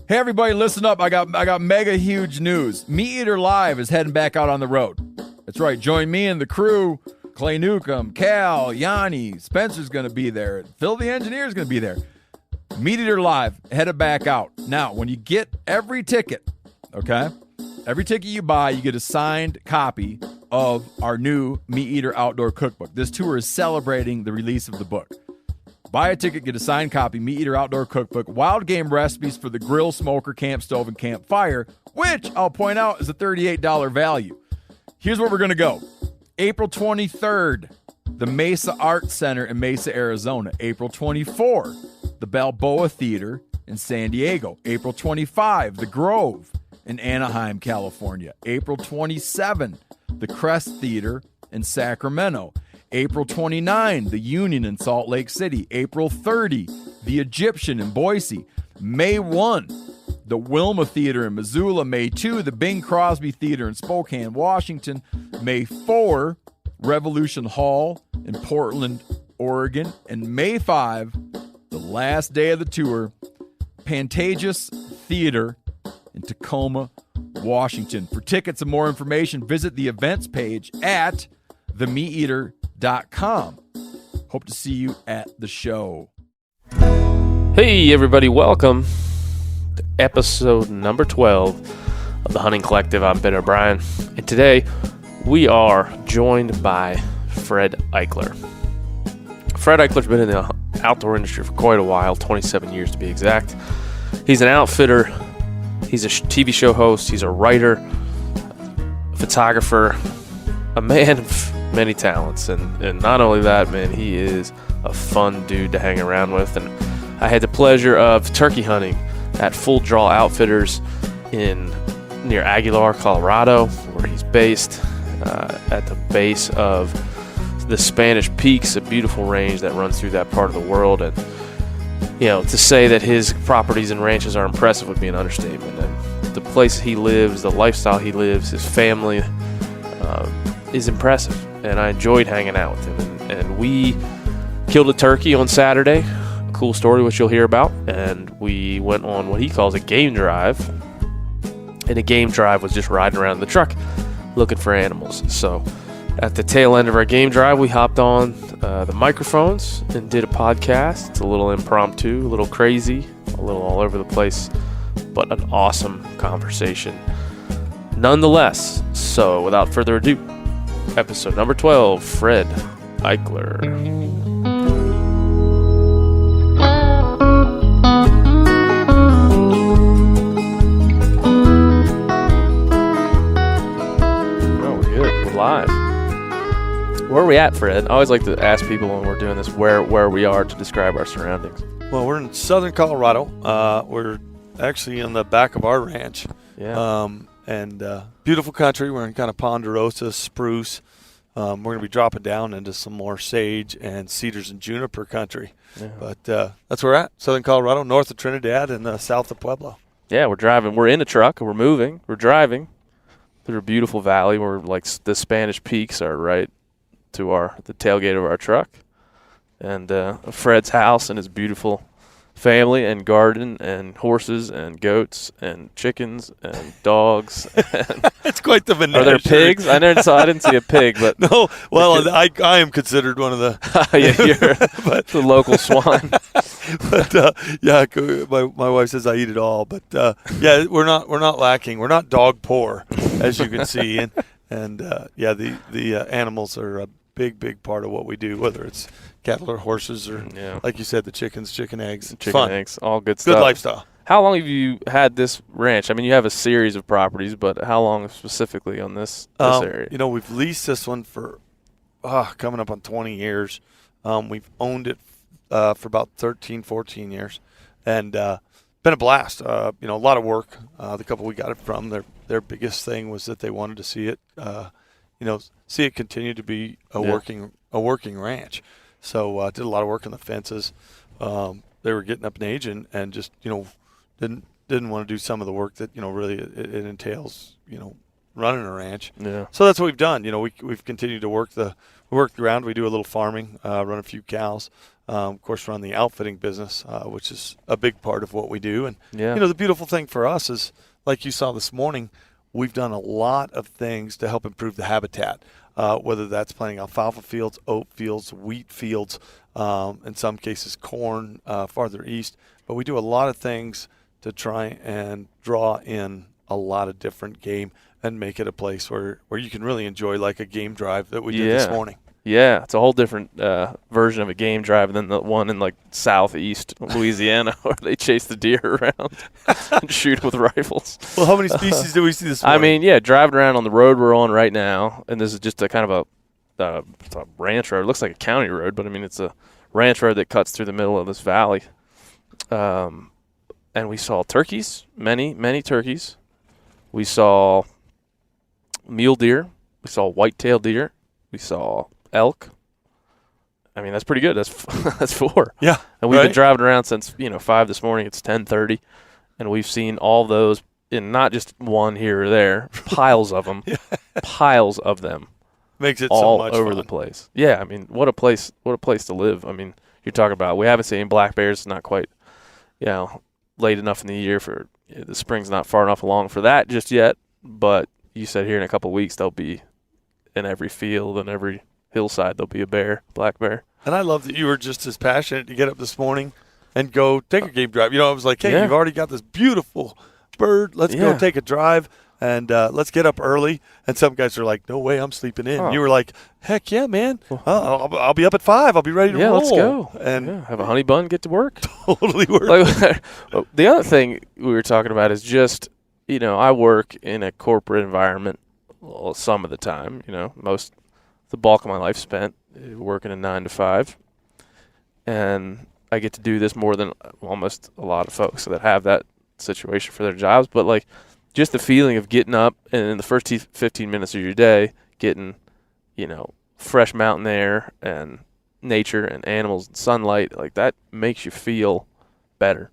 Hey everybody, listen up. I got mega huge news. Meat Eater Live is heading back out on the road. That's right. Join me and the crew. Clay Newcomb, Cal, Yanni, Spencer's going to be there. Phil the engineer's going to be there. Meat Eater Live headed back out. Now, when you get every ticket, okay? Every ticket you buy, you get a signed copy of our new Meat Eater Outdoor Cookbook. This tour is celebrating the release of the book. Buy a ticket, get a signed copy, Meat Eater Outdoor Cookbook, wild game recipes for the grill, smoker, camp stove, and campfire, which I'll point out is a $38 value. Here's where we're going to go. April 23rd, the Mesa Art Center in Mesa, Arizona. April 24, the Balboa Theater in San Diego. April 25, the Grove in Anaheim, California. April 27, the Crest Theater in Sacramento. April 29, the Union in Salt Lake City. April 30, the Egyptian in Boise. May 1, the Wilma Theater in Missoula. May 2, the Bing Crosby Theater in Spokane, Washington. May 4, Revolution Hall in Portland, Oregon. And May 5, the last day of the tour, Pantages Theater in Tacoma, Washington. For tickets and more information, visit the events page at themeateater.com. Hope to see you at the show. Hey everybody, welcome to episode number 12 of the Hunting Collective. I'm Ben O'Brien, and today we are joined by Fred Eichler. Fred Eichler's been in the outdoor industry for quite a while, 27 years to be exact. He's an outfitter, he's a TV show host, he's a writer, a photographer, a man of many talents, and not only that, man, he is a fun dude to hang around with. And I had the pleasure of turkey hunting at Full Draw Outfitters near Aguilar, Colorado, where he's based, at the base of the Spanish Peaks, a beautiful range that runs through that part of the world. And to say that his properties and ranches are impressive would be an understatement. And the place he lives, the lifestyle he lives, his family is impressive. And I enjoyed hanging out with him. And we killed a turkey on Saturday. A cool story, which you'll hear about. And we went on what he calls a game drive. And a game drive was just riding around in the truck looking for animals. So at the tail end of our game drive, we hopped on the microphones and did a podcast. It's a little impromptu, a little crazy, a little all over the place, but an awesome conversation nonetheless. So without further ado, episode number 12, Fred Eichler. Oh, we're good. We're live. Where are we at, Fred? I always like to ask people when we're doing this where we are to describe our surroundings. Well, we're in southern Colorado. We're actually in the back of our ranch. Yeah. And beautiful country. We're in kind of ponderosa, spruce. We're going to be dropping down into some more sage and cedars and juniper country. Yeah. But that's where we're at, southern Colorado, north of Trinidad and south of Pueblo. Yeah, we're driving. We're in a truck. We're moving. We're driving through a beautiful valley where, like, the Spanish Peaks are right to the tailgate of our truck. And Fred's house and his beautiful family and garden and horses and goats and chickens and dogs. It's quite the menagerie. Are there pigs? I didn't see a pig, but no. Well, I am considered one of the. Yeah, you're the local swine. But my wife says I eat it all. But yeah, we're not lacking. We're not dog poor, as you can see, and the animals are a big part of what we do, whether it's cattle or horses or, like you said, the chickens, chicken eggs. Eggs, all good stuff. Good lifestyle. How long have you had this ranch? I mean, you have a series of properties, but how long specifically on this area? We've leased this one for coming up on 20 years. We've owned it for about 13, 14 years, and been a blast. A lot of work. The couple we got it from, their biggest thing was that they wanted to see it, see it continue to be a working ranch. So did a lot of work on the fences. They were getting up in age and just didn't want to do some of the work that really it entails running a ranch. Yeah. So that's what we've done. We've continued to work the ground. We do a little farming, run a few cows, Of course, run the outfitting business, which is a big part of what we do. And, Yeah. the beautiful thing for us is, like you saw this morning, we've done a lot of things to help improve the habitat, whether that's planting alfalfa fields, oat fields, wheat fields, in some cases corn farther east. But we do a lot of things to try and draw in a lot of different game and make it a place where you can really enjoy like a game drive that we did this morning. Yeah, it's a whole different version of a game drive than the one in like southeast Louisiana where they chase the deer around and shoot with rifles. Well, how many species did we see this morning? I mean, yeah, driving around on the road we're on right now, and this is just a kind of a ranch road. It looks like a county road, but I mean it's a ranch road that cuts through the middle of this valley. And we saw turkeys, many turkeys. We saw mule deer. We saw whitetail deer. We saw elk. I mean, that's pretty good. That's 4. Yeah. And we've been driving around since 5 this morning. It's 10:30, and we've seen all those in not just one here or there, piles of them, piles of them. Makes it all so much over fun. the place. Yeah, I mean, what a place to live. I mean, you're talking about we haven't seen black bears. It's not quite, late enough in the year for the spring's not far enough along for that just yet. But you said here in a couple of weeks they'll be in every field and every hillside there'll be a bear, black bear. And I love that you were just as passionate to get up this morning and go take a game drive. I was like, hey, you've already got this beautiful bird. Let's go take a drive and let's get up early. And some guys are like, no way, I'm sleeping in. Oh. You were like, heck yeah, man. I'll be up at 5. I'll be ready to roll. Yeah, let's go. And have a honey bun, get to work. totally work. The other thing we were talking about is just, I work in a corporate environment some of the time, the bulk of my life spent working a 9 to 5. And I get to do this more than almost a lot of folks that have that situation for their jobs. But, just the feeling of getting up and in the first 15 minutes of your day, getting, fresh mountain air and nature and animals and sunlight, that makes you feel better.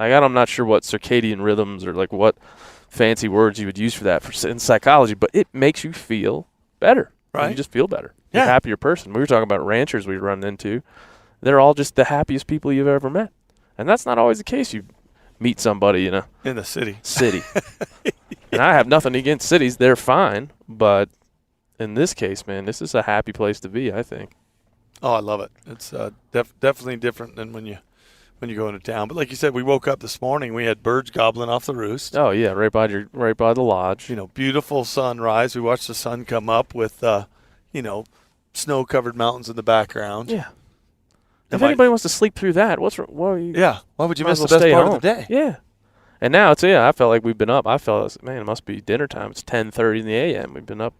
I'm not sure what circadian rhythms or what fancy words you would use for that in psychology, but it makes you feel better. Right. You just feel better. You're a happier person. We were talking about ranchers we run into. They're all just the happiest people you've ever met. And that's not always the case. You meet somebody in the city. And I have nothing against cities. They're fine. But in this case, man, this is a happy place to be, I think. Oh, I love it. It's definitely different than when you go into town. But like you said, we woke up this morning. We had birds gobbling off the roost. Oh yeah, right by the lodge. Beautiful sunrise. We watched the sun come up with snow-covered mountains in the background. Yeah. If anybody wants to sleep through that, why would you miss the best stay part home? of the day? Yeah. And now I felt like we've been up. I felt, man, it must be dinner time. It's 10:30 in the a.m. We've been up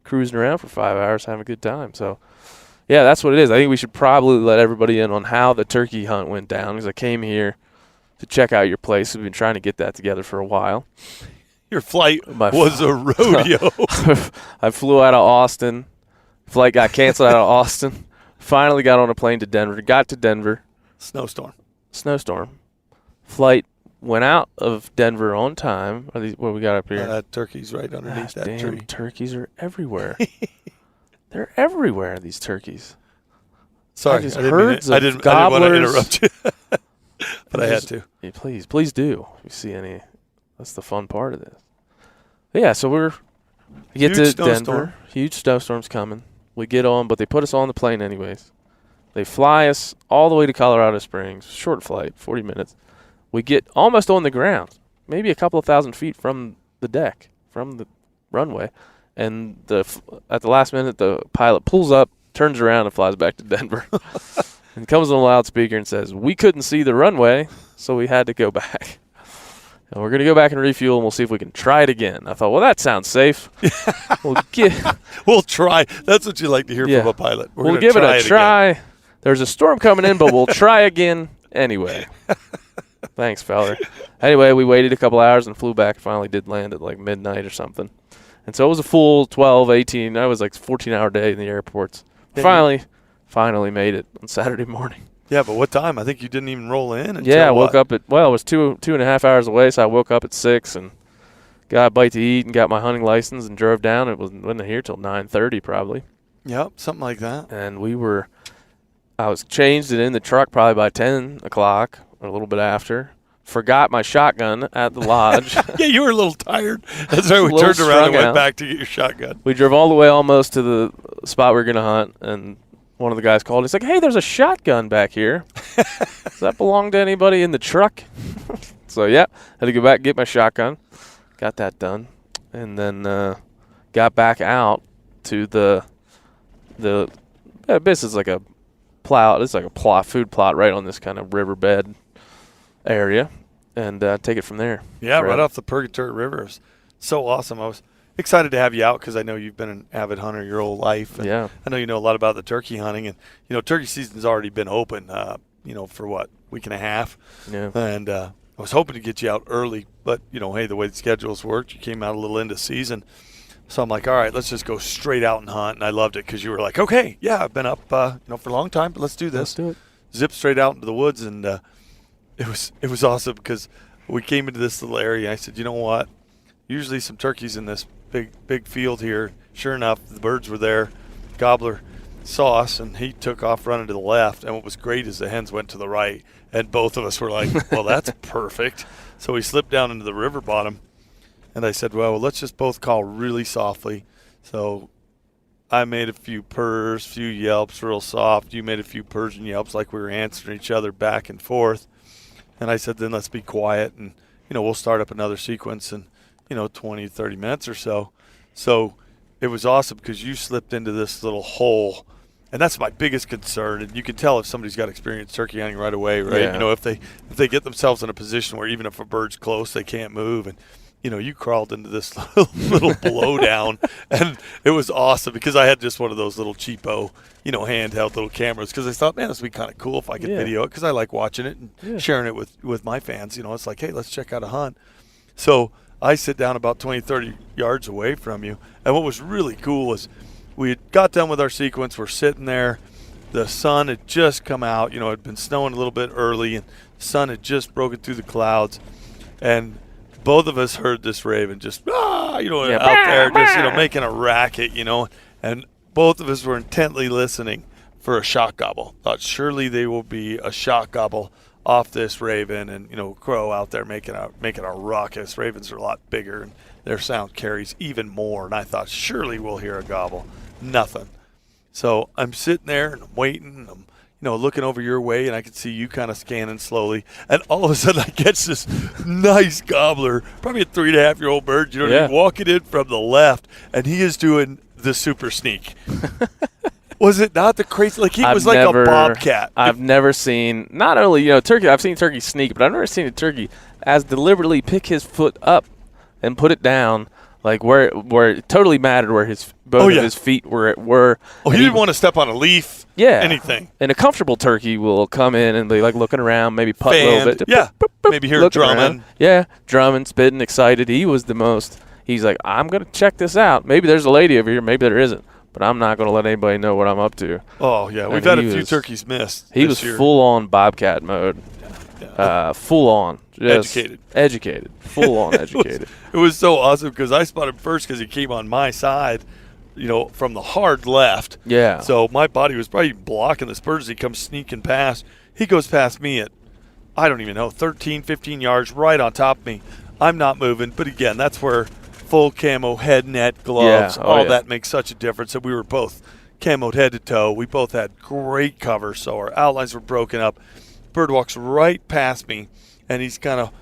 cruising around for 5 hours having a good time. So, yeah, that's what it is. I think we should probably let everybody in on how the turkey hunt went down because I came here to check out your place. We've been trying to get that together for a while. Your flight was a rodeo. I flew out of Austin. Flight got canceled out of Austin. Finally got on a plane to Denver. Got to Denver. Snowstorm. Flight went out of Denver on time. Are these what we got up here? Turkeys right underneath that damn tree. Turkeys are everywhere. They're everywhere, these turkeys. Sorry, I didn't want to interrupt you. But I had to. Yeah, please do. If you see any, that's the fun part of this. But yeah, so we get to Denver. Huge snowstorm's coming. We get on, but they put us on the plane anyways. They fly us all the way to Colorado Springs. Short flight, 40 minutes. We get almost on the ground, maybe a couple of thousand feet from the deck, from the runway. And at the last minute, the pilot pulls up, turns around, and flies back to Denver. And comes on a loudspeaker and says, we couldn't see the runway, so we had to go back. And we're going to go back and refuel, and we'll see if we can try it again. I thought, well, that sounds safe. We'll try. That's what you like to hear from a pilot. We'll give it a try. Again. There's a storm coming in, but we'll try again anyway. Thanks, feller. Anyway, we waited a couple hours and flew back. Finally did land at midnight or something. And so it was a full 12, 18. That was 14-hour day in the airports. Finally made it on Saturday morning. Yeah, but what time? I think you didn't even roll in. I woke up it was 2.5 hours away, so I woke up at 6 and got a bite to eat and got my hunting license and drove down. It wasn't here till 9:30 probably. Yep, something like that. And we were I was changed and in the truck probably by 10 o'clock or a little bit after. Forgot my shotgun at the lodge. Yeah, you were a little tired. That's right. We Little turned around and strung went out. back to get your shotgun. We drove all the way almost to the spot we were going to hunt, and one of the guys called. He's like, hey, there's a shotgun back here. Does that belong to anybody in the truck? So, yeah, had to go back and get my shotgun. Got that done. And then got back out to the this is like a plot. It's like a food plot right on this kind of riverbed area, and take it from there. Yeah, right off the Purgatory River. It's so awesome. I was excited to have you out because I know you've been an avid hunter your whole life. And Yeah. I know you know a lot about the turkey hunting. And, turkey season's already been open, for what, week and a half? Yeah. And I was hoping to get you out early, but, hey, the way the schedules worked, you came out a little into season. So I'm like, all right, let's just go straight out and hunt. And I loved it because you were like, okay, yeah, I've been up, for a long time, but let's do this. Let's do it. Zip straight out into the woods, and it was awesome because we came into this little area. And I said, you know what? Usually some turkeys in this big field here. Sure enough, the birds were there. Gobbler saw us, and he took off running to the left. And what was great is the hens went to the right, and both of us were like, well, that's perfect. So we slipped down into the river bottom. And I said, well, let's just both call really softly. So I made a few purrs, few yelps, real soft. You made a few purrs and yelps like we were answering each other back and forth. And I said, then let's be quiet, and, we'll start up another sequence in, 20, 30 minutes or so. So it was awesome because you slipped into this little hole. And that's my biggest concern. And you can tell if somebody's got experience turkey hunting right away, right? Yeah. If they get themselves in a position where even if a bird's close, they can't move. And you crawled into this little blowdown, and it was awesome because I had just one of those little cheapo, handheld little cameras because I thought, man, this would be kind of cool if I could video it because I like watching it and sharing it with my fans. It's like, hey, let's check out a hunt. So I sit down about 20, 30 yards away from you, and what was really cool was we had got done with our sequence. We're sitting there. The sun had just come out. It had been snowing a little bit early, and the sun had just broken through the clouds, and both of us heard this raven just, out there, just, making a racket, and both of us were intently listening for a shot gobble. Thought surely they will be a shot gobble off this raven, and, crow out there making a ruckus. Ravens are a lot bigger, and their sound carries even more, and I thought surely we'll hear a gobble. Nothing. So I'm sitting there, and I'm waiting, and I'm looking over your way, and I can see you kind of scanning slowly. And all of a sudden, I catch this nice gobbler, probably a 3.5-year-old bird, walking in from the left, and he is doing the super sneak. Was it not the crazy? Like, he was like a bobcat. I've never seen, not only, turkey, I've seen turkey sneak, but I've never seen a turkey as deliberately pick his foot up and put it down, like where it totally mattered where both of his feet were. Oh, he didn't want to step on a leaf. Yeah. Anything. And a comfortable turkey will come in and be like looking around, maybe putt a little bit. Yeah. Boop, boop, maybe hear drumming. Around. Yeah. Drumming, spitting, excited. He was the most. He's like, I'm going to check this out. Maybe there's a lady over here. Maybe there isn't. But I'm not going to let anybody know what I'm up to. Oh, yeah. We've had a few turkeys missed. He was full on bobcat mode. Yeah. Full on. Educated. Full on educated. It was so awesome because I spotted him first because he came on my side, from the hard left. Yeah. So my body was probably blocking this bird as he comes sneaking past. He goes past me at, I don't even know, 13, 15 yards right on top of me. I'm not moving. But again, that's where full camo, head net, gloves, that makes such a difference. And we were both camoed head to toe. We both had great cover, so our outlines were broken up. Bird walks right past me, and he's kind of,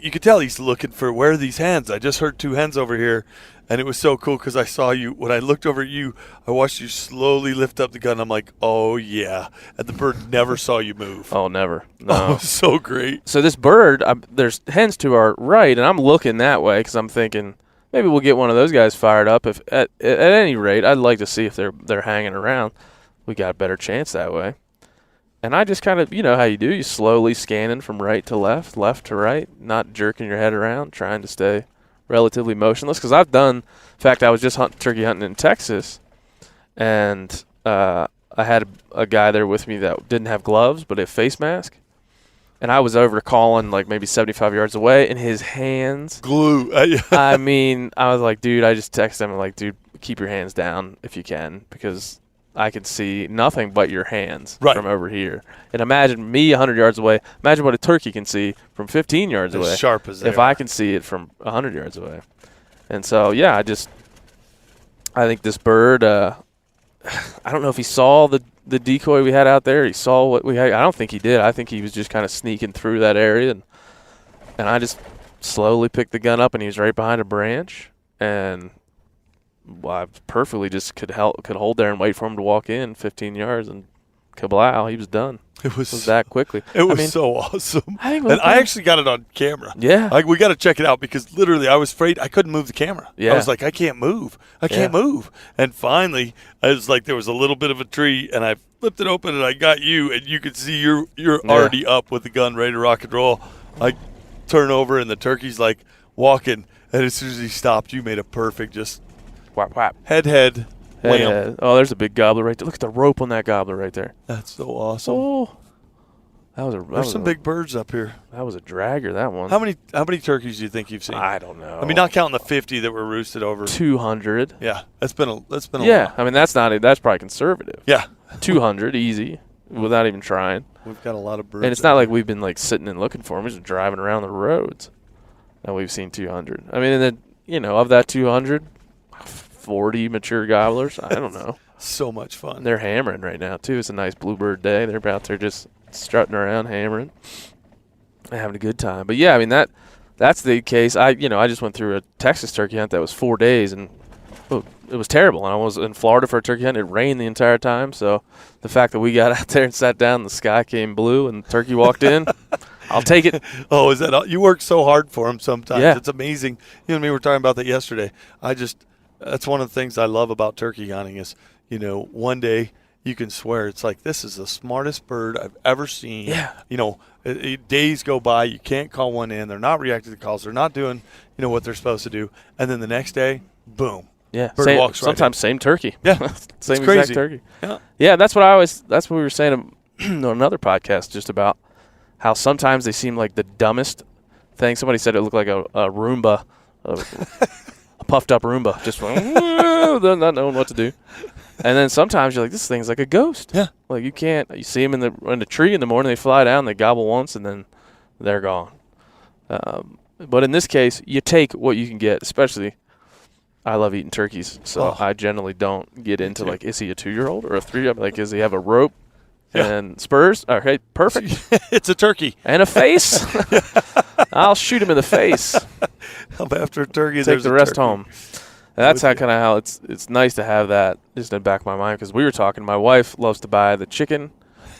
you could tell he's looking for where are these hens. I just heard two hens over here, and it was so cool because I saw you. When I looked over at you, I watched you slowly lift up the gun. I'm like, oh, yeah. And the bird never saw you move. Oh, never. No. Oh, so great. So this bird, there's hens to our right, and I'm looking that way because I'm thinking maybe we'll get one of those guys fired up. If at any rate, I'd like to see if they're hanging around. We got a better chance that way. And I just kind of, how you do, you slowly scanning from right to left to right, not jerking your head around, trying to stay relatively motionless. Because I've done, in fact, I was just turkey hunting in Texas, and I had a guy there with me that didn't have gloves but a face mask. And I was over calling like maybe 75 yards away, and his hands. Glue. I was like, dude, I just texted him, like, dude, keep your hands down if you can, because I could see nothing but your hands Right. from over here. And imagine me 100 yards away. Imagine what a turkey can see from 15 yards away. As sharp as they if are. I can see it from 100 yards away. And so, yeah, I think this bird, I don't know if he saw the decoy we had out there. He saw what we had. I don't think he did. I think he was just kind of sneaking through that area. And I just slowly picked the gun up, and he was right behind a branch. And I perfectly just could hold there and wait for him to walk in 15 yards, and kablow, he was done. It was that quickly. It was so awesome. I actually got it on camera. Yeah. We got to check it out because literally I was afraid I couldn't move the camera. Yeah. I was like, I can't move. I can't move. And finally, I was like, there was a little bit of a tree, and I flipped it open, and I got you, and you could see you're already up with the gun ready to rock and roll. I turn over, and the turkey's like walking, and as soon as he stopped, you made a perfect just whap, whap. Head. Wham. Oh, there's a big gobbler right there. Look at the rope on that gobbler right there. That's so awesome. Oh, there's some big birds up here. That was a dragger, that one. How many turkeys do you think you've seen? I don't know. I mean, not counting the 50 that were roosted over. 200. Yeah, that's been a lot. I mean, that's probably conservative. Yeah. 200 easy without even trying. We've got a lot of birds. And it's not like we've been like sitting and looking for them. We're just driving around the roads, and we've seen 200. I mean, and then of that 200, 40 mature gobblers. I don't know. So much fun. They're hammering right now too. It's a nice bluebird day. They're out there just strutting around, hammering, and having a good time. But yeah, I mean that's the case. I just went through a Texas turkey hunt that was 4 days, and it was terrible. And I was in Florida for a turkey hunt. It rained the entire time. So the fact that we got out there and sat down, the sky came blue, and the turkey walked in, I'll take it. Oh, is that all? You work so hard for them sometimes. Yeah. It's amazing. You and me were talking about that yesterday. That's one of the things I love about turkey hunting is, one day you can swear it's like, this is the smartest bird I've ever seen. Yeah. Days go by, you can't call one in. They're not reacting to calls. They're not doing, what they're supposed to do. And then the next day, boom. Yeah. Bird walks right sometimes same turkey. Yeah. Same crazy. exact turkey. Yeah. Yeah, that's what we were saying on another podcast just about how sometimes they seem like the dumbest thing. Somebody said it looked like a Roomba, a puffed up Roomba, just not knowing what to do. And then sometimes you're like, this thing's like a ghost. Yeah. Like you see them in the tree in the morning, they fly down, they gobble once, and then they're gone. But in this case, you take what you can get, especially I love eating turkeys, so I generally don't get into like, is he a 2-year-old or a 3-year-old? Like, does he have a rope and spurs? Okay, perfect. It's a turkey. And a face. I'll shoot him in the face. I'm after a turkey. Take the rest home. That's how it's nice to have that just in the back of my mind, because we were talking. My wife loves to buy the chicken.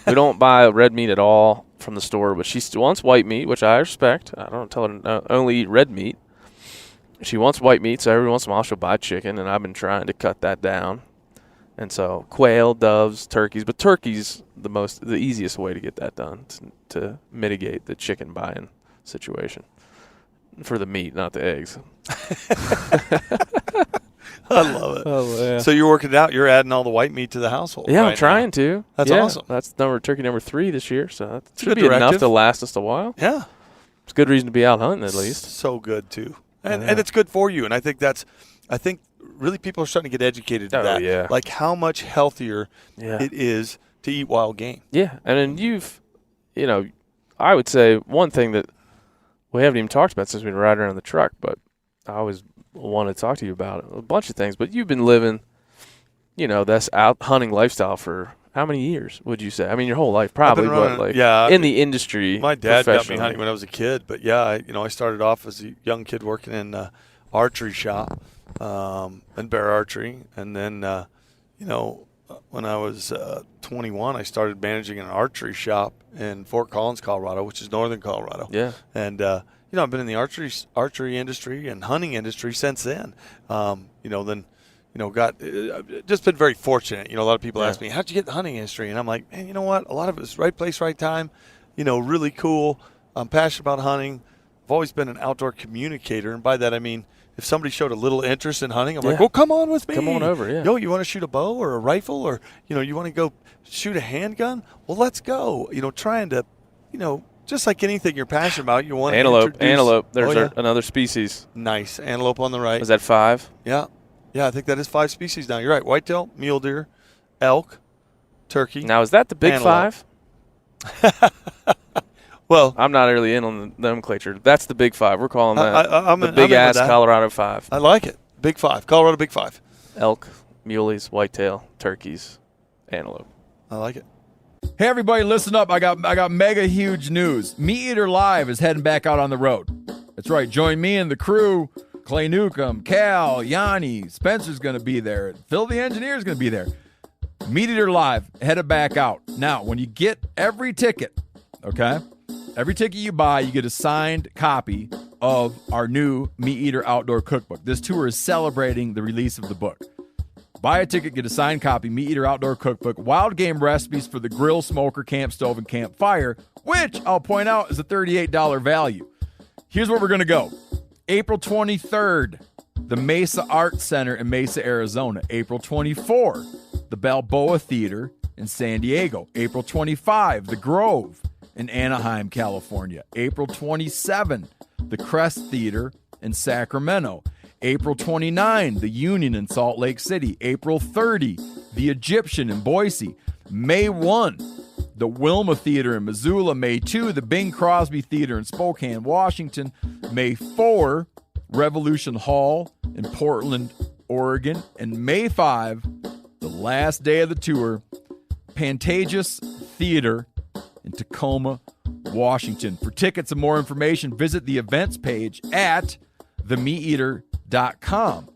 We don't buy red meat at all from the store, but she still wants white meat, which I respect. I don't tell her to only eat red meat. She wants white meat, so every once in a while she'll buy chicken, and I've been trying to cut that down. And so quail, doves, turkeys, but turkeys the easiest way to get that done to mitigate the chicken buying situation for the meat, not the eggs. I love it. Oh, yeah. So you're working it out. You're adding all the white meat to the household. Yeah, right I'm trying now. to. That's yeah, awesome. That's turkey number 3 this year, so that should Good be enough directive. to last us a while. Yeah. It's a good reason to be out hunting at least. So good too. And it's good for you. And I think really people are starting to get educated to that. Yeah. Like how much healthier it is to eat wild game. Yeah. And then I would say one thing that we haven't even talked about since we've been riding around the truck, but I always want to talk to you about a bunch of things. But you've been living, this out hunting lifestyle for how many years would you say? I mean, your whole life probably, in the industry. My dad got me hunting when I was a kid, but I started off as a young kid working in archery shop and bear archery, and then when I was 21, I started managing an archery shop in Fort Collins, Colorado, which is northern Colorado. Yeah, and I've been in the archery industry and hunting industry since then. Just been very fortunate. A lot of people ask me, how'd you get in the hunting industry? And I'm like, man, you know what? A lot of it was right place, right time. Really cool. I'm passionate about hunting. I've always been an outdoor communicator. And by that, I mean, if somebody showed a little interest in hunting, I'm like, well, come on with me. Come on over, yeah. You want to shoot a bow or a rifle, or, you want to go shoot a handgun? Well, let's go. Trying to, just like anything you're passionate about, you want to Antelope. There's another species. Nice. Antelope on the right. Is that 5? Yeah. Yeah, I think that is 5 species now. You're right. Whitetail, mule deer, elk, turkey. Now, is that the big antelope. five? Well, I'm not really in on the nomenclature. That's the big five. We're calling that I'm the in with big-ass that. Colorado five. I like it. Big five. Colorado big five. Elk, muleys, whitetail, turkeys, antelope. I like it. Hey everybody, listen up. I got mega huge news. Meat Eater Live is heading back out on the road. That's right. Join me and the crew. Clay Newcomb, Cal, Yanni, Spencer's going to be there. Phil the engineer's going to be there. Meat Eater Live headed back out. Now, when you get every ticket, okay? Every ticket you buy, you get a signed copy of our new Meat Eater Outdoor Cookbook. This tour is celebrating the release of the book. Buy a ticket, get a signed copy, Meat Eater Outdoor Cookbook, wild game recipes for the grill, smoker, camp stove, and campfire, which I'll point out is a $38 value. Here's where we're going to go. April 23rd, the Mesa Art Center in Mesa, Arizona. April 24, the Balboa Theater in San Diego. April 25, the Grove in Anaheim, California. April 27, the Crest Theater in Sacramento. April 29, the Union in Salt Lake City. April 30, the Egyptian in Boise. May 1, the Wilma Theater in Missoula. May 2, the Bing Crosby Theater in Spokane, Washington. May 4, Revolution Hall in Portland, Oregon. And May 5, the last day of the tour, Pantages Theater in Tacoma, Washington. For tickets and more information, visit the events page at themeateater.com.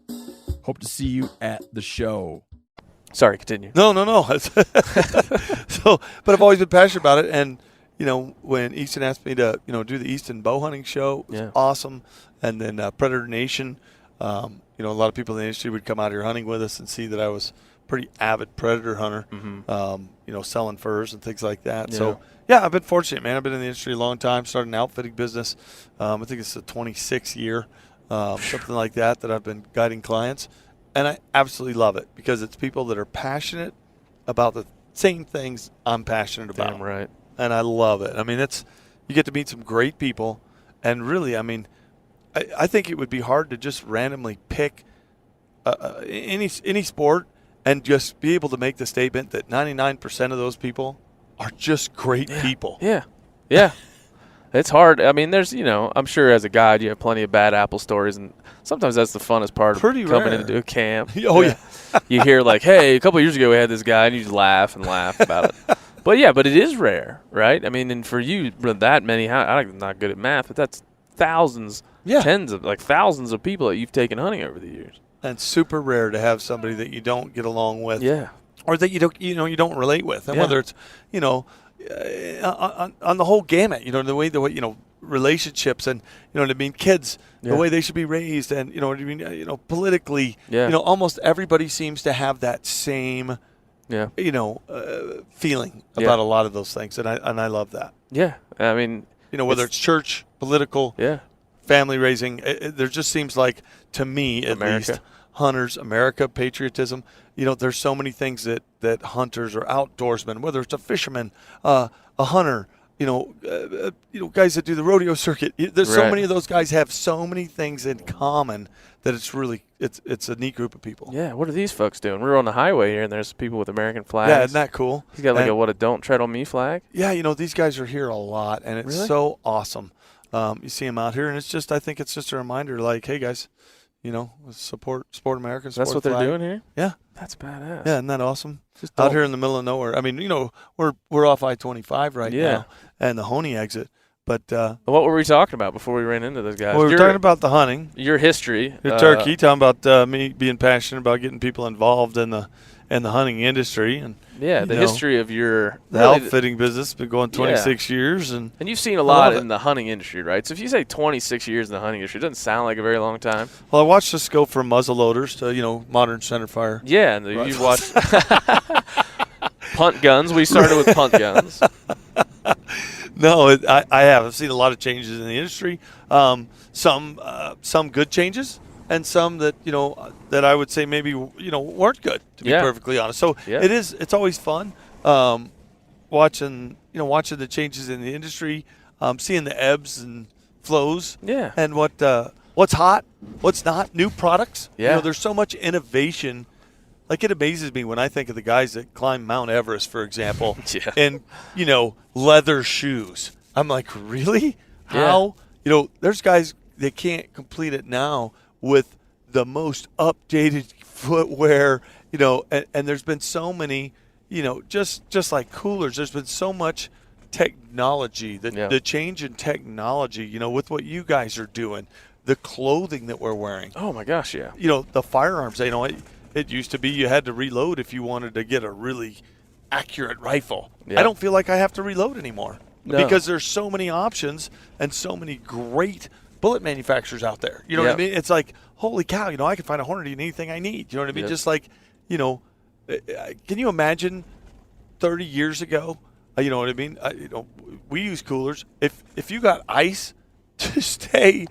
Hope to see you at the show. Sorry, continue. No. But I've always been passionate about it. And, when Easton asked me to, do the Easton bow hunting show, it was awesome. And then Predator Nation, a lot of people in the industry would come out here hunting with us and see that I was a pretty avid predator hunter, selling furs and things like that. Yeah. So, yeah, I've been fortunate, man. I've been in the industry a long time, started an outfitting business. I think it's the 26th year, something like that I've been guiding clients. And I absolutely love it because it's people that are passionate about the same things I'm passionate about. Damn right. And I love it. I mean, you get to meet some great people. And really, I mean, I think it would be hard to just randomly pick any sport and just be able to make the statement that 99% of those people are just great people. Yeah. It's hard. I mean, there's, I'm sure as a guide you have plenty of bad apple stories, and sometimes that's the funnest part of coming into a camp. Oh, yeah. You hear like, hey, a couple of years ago we had this guy, and you just laugh about it. But it is rare, right? I mean, and for you, that many, I'm not good at math, but that's thousands, thousands of people that you've taken hunting over the years. And super rare to have somebody that you don't get along with. Yeah. Or that you don't relate with. And whether it's, on the whole gamut, the way relationships and, what I mean, kids, the way they should be raised and, what I mean, politically, almost everybody seems to have that same, feeling about a lot of those things. And I love that. Yeah. I mean, whether it's church, political, family raising, there just seems like, to me at least, hunters, America, patriotism, there's so many things that hunters or outdoorsmen, whether it's a fisherman, a hunter, guys that do the rodeo circuit, there's so many of those guys have so many things in common that it's really, it's a neat group of people. Yeah, what are these folks doing? We're on the highway here, and there's people with American flags. Yeah, isn't that cool? He's got a Don't Tread on Me flag? Yeah, these guys are here a lot, and it's so awesome. You see them out here, and I think it's just a reminder, like, hey, guys, support America. That's what they're doing here? Yeah. That's badass. Yeah, isn't that awesome? Just out here in the middle of nowhere. I mean, we're off I-25 right now and the Honey exit. But what were we talking about before we ran into those guys? Well, we were talking about the hunting. Your history. Your turkey, talking about me being passionate about getting people involved in the hunting industry. And the history of the outfitting business, been going 26 years. And you've seen a lot in the hunting industry, right? So if you say 26 years in the hunting industry, it doesn't sound like a very long time. Well, I watched us go from muzzle loaders to, modern centerfire. Yeah, and you've watched punt guns. We started with punt guns. No, I have. I've seen a lot of changes in the industry. Some good changes, and some that that I would say maybe weren't good, to be perfectly honest. So it's always fun watching the changes in the industry, seeing the ebbs and flows, and what's hot, what's not, new products. There's so much innovation Like, it amazes me when I think of the guys that climb Mount Everest, for example, Yeah. and, leather shoes. I'm like, really? How? There's guys that can't complete it now with the most updated footwear, and there's been so many, just like coolers, there's been so much technology, the change in technology, with what you guys are doing, the clothing that we're wearing. Oh, my gosh, yeah. The firearms, it used to be you had to reload if you wanted to get a really accurate rifle. Yeah. I don't feel like I have to reload anymore No. because there's so many options and so many great bullet manufacturers out there. You know what I mean? It's like, holy cow, I can find a Hornady in anything I need. You know what I mean? Yep. Just like, can you imagine 30 years ago? You know what I mean? We use coolers. If you got ice to stay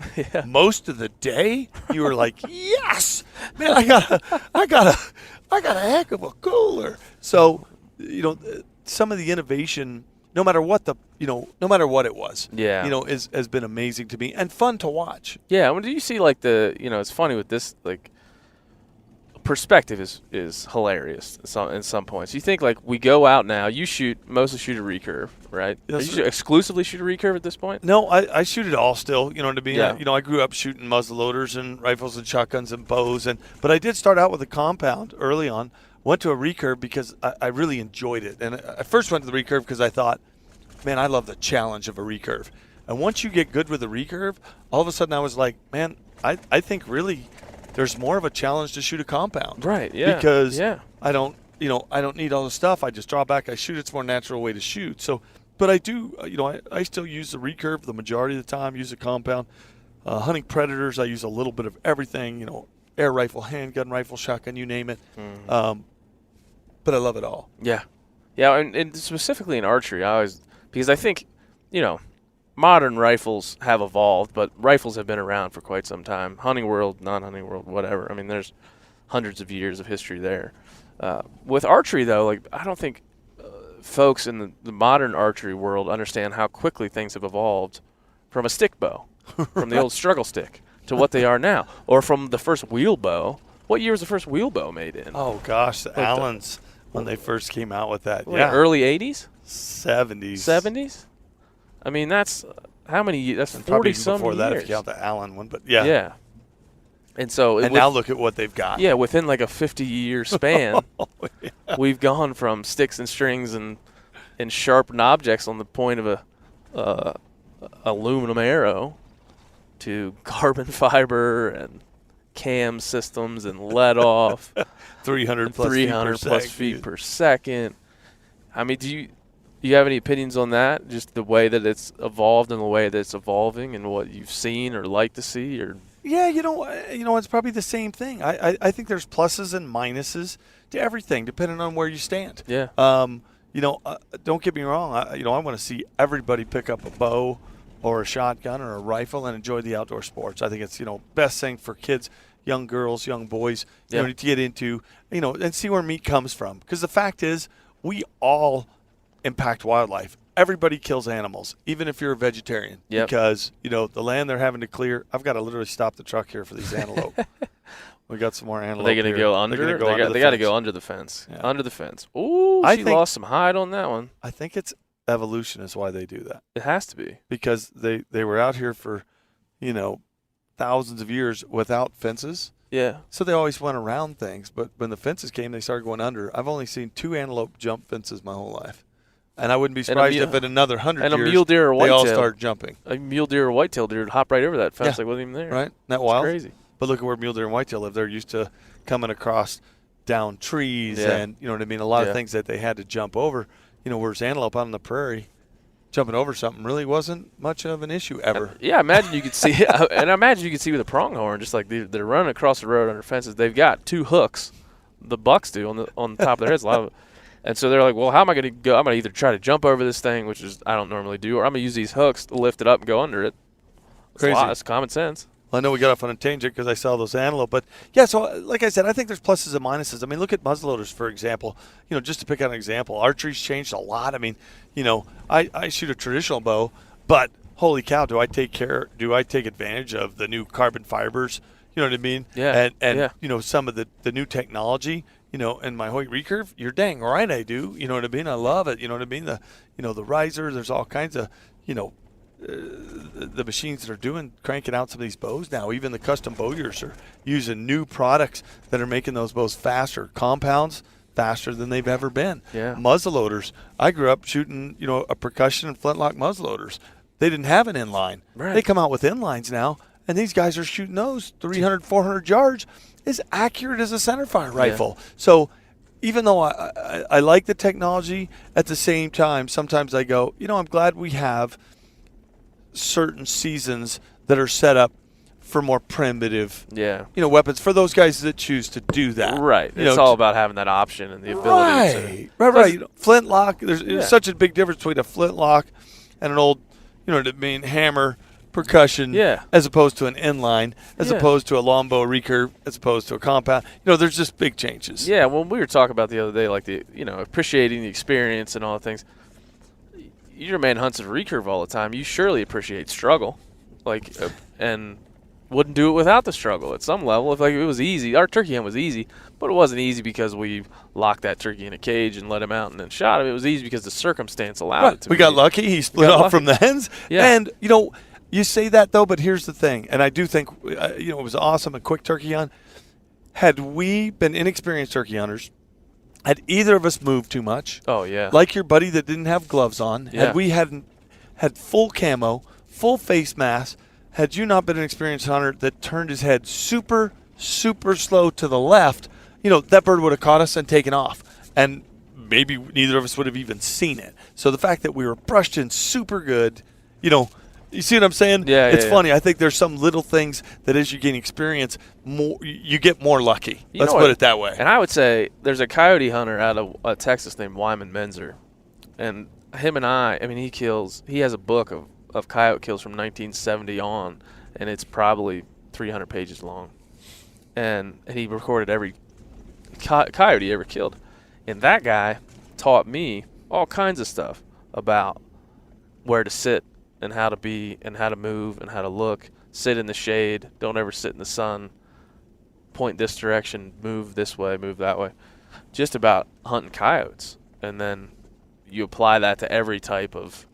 most of the day, you were like, yes, man, I got a heck of a cooler. So, some of the innovation, no matter what it was, has been amazing to me and fun to watch. Yeah, do you see it's funny with this, perspective is hilarious in some points. You think we go out now, you mostly shoot a recurve, right? Yes, You exclusively shoot a recurve at this point? No, I shoot it all still. You know what I mean? Yeah. I grew up shooting muzzleloaders and rifles and shotguns and bows, but I did start out with a compound early on. Went to a recurve because I really enjoyed it, and I first went to the recurve because I thought, man, I love the challenge of a recurve. And once you get good with a recurve, all of a sudden I was like, man, I think really there's more of a challenge to shoot a compound. Right, yeah. Because I don't need all the stuff. I just draw back, I shoot. It's a more natural way to shoot. So, but I do, I still use the recurve the majority of the time, use a compound. Hunting predators, I use a little bit of everything, air rifle, handgun rifle, shotgun, you name it. But I love it all. Yeah. Yeah, and specifically in archery, because I think, modern rifles have evolved, but rifles have been around for quite some time. Hunting world, non-hunting world, whatever. I mean, there's hundreds of years of history there. With archery, though, I don't think folks in the modern archery world understand how quickly things have evolved from a stick bow, from the old struggle stick, to what they are now, or from the first wheel bow. What year was the first wheel bow made in? Oh, gosh, the Allens, when they first came out with that. Early 80s? 70s. 70s? I mean, that's how many? That's 40 probably some before years. that if you count the Allen one, but yeah. Yeah. And so, now look at what they've got. Yeah, within a 50-year span, we've gone from sticks and strings and sharpened objects on the point of a aluminum arrow to carbon fiber and cam systems and let off 300 plus feet per second. I mean, do you have any opinions on that? Just the way that it's evolved and the way that it's evolving, and what you've seen or like to see, or yeah, it's probably the same thing. I think there's pluses and minuses to everything depending on where you stand. Yeah. Don't get me wrong. I want to see everybody pick up a bow or a shotgun or a rifle and enjoy the outdoor sports. I think it's best thing for kids, young girls, young boys, to get into, and see where meat comes from. Because the fact is, we all impact wildlife. Everybody kills animals, even if you're a vegetarian. Yep. Because, the land they're having to clear, I've got to literally stop the truck here for these antelope. We got some more antelope. Are they going to go under? They got to go under the fence. Yeah. Under the fence. Ooh, she lost some hide on that one. I think it's evolution is why they do that. It has to be. Because they were out here for, thousands of years without fences. Yeah. So they always went around things. But when the fences came, they started going under. I've only seen 2 antelope jump fences my whole life. And I wouldn't be surprised if in another 100 years, a mule deer or they all whitetail, start jumping. A mule deer or whitetail deer would hop right over that fence. Wasn't even there. Right? Isn't that wild? It's crazy. But look at where mule deer and whitetail live. They're used to coming across down trees and, you know what I mean, a lot of things that they had to jump over. Whereas antelope out on the prairie, jumping over something really wasn't much of an issue ever. Yeah, I imagine you could see – and I imagine you could see with a pronghorn, just like they're running across the road under fences. They've got 2 hooks, the bucks do, on the top of their heads. A lot of it. And so they're like, well, how am I going to go? I'm going to either try to jump over this thing, which is I don't normally do, or I'm going to use these hooks to lift it up and go under it. Crazy. It's common sense. Well, I know we got off on a tangent because I saw those antelope. But, yeah, so like I said, I think there's pluses and minuses. I mean, look at muzzleloaders, for example. Just to pick out an example, archery's changed a lot. I mean, I shoot a traditional bow, but holy cow, do I take advantage of the new carbon fibers, You know what I mean? Yeah. And you know, some of the new technology, you know, and my Hoyt recurve, you're dang right I do. You know what I mean? I love it. You know what I mean? The riser, there's all kinds of, you know, the machines that are cranking out some of these bows now. Even the custom bowyers are using new products that are making those bows faster. Compounds faster than they've ever been. Yeah. Muzzleloaders. I grew up shooting, you know, a percussion and flintlock muzzleloaders. They didn't have an inline. Right. They come out with inlines now, and these guys are shooting those 300, 400 yards as accurate as a centerfire rifle. So even though I like the technology, at the same time, sometimes I go, you know, I'm glad we have certain seasons that are set up for more primitive, you know, weapons for those guys that choose to do that. Right. You it's know, all about having that option and the ability to. Right. You know, flintlock. There's such a big difference between a flintlock and an old, you know what I mean, hammer percussion, as opposed to an inline, as opposed to a longbow recurve, as opposed to a compound. You know, there's just big changes. Yeah. When we were talking about the other day, like you know, appreciating the experience and all the things. You're a man who hunts a recurve all the time. You surely appreciate struggle, like, and wouldn't do it without the struggle at some level. If like it was easy, our turkey hunt was easy, but it wasn't easy because we locked that turkey in a cage and let him out and then shot him. It was easy because the circumstance allowed it to. We got lucky. He split off from the hens. Yeah. And you know, you say that though, but here's the thing, and I do think you know, it was awesome, a quick turkey hunt. Had we been inexperienced turkey hunters, had either of us moved too much? Oh, yeah. Like your buddy that didn't have gloves on. Had we had full camo, full face mask, had you not been an experienced hunter that turned his head super, super slow to the left, you know, that bird would have caught us and taken off. And maybe neither of us would have even seen it. So the fact that we were brushed in super good, you know, you see what I'm saying? Yeah, it's funny. I think there's some little things that as you gain experience, you get more lucky. Let's put it that way. And I would say there's a coyote hunter out of Texas named Wyman Menzer. And him and I mean, he has a book of coyote kills from 1970 on, and it's probably 300 pages long. And he recorded every coyote he ever killed. And that guy taught me all kinds of stuff about where to sit, and how to be and how to move and how to look, sit in the shade, don't ever sit in the sun, point this direction, move this way, move that way, just about hunting coyotes. And then you apply that to every type of,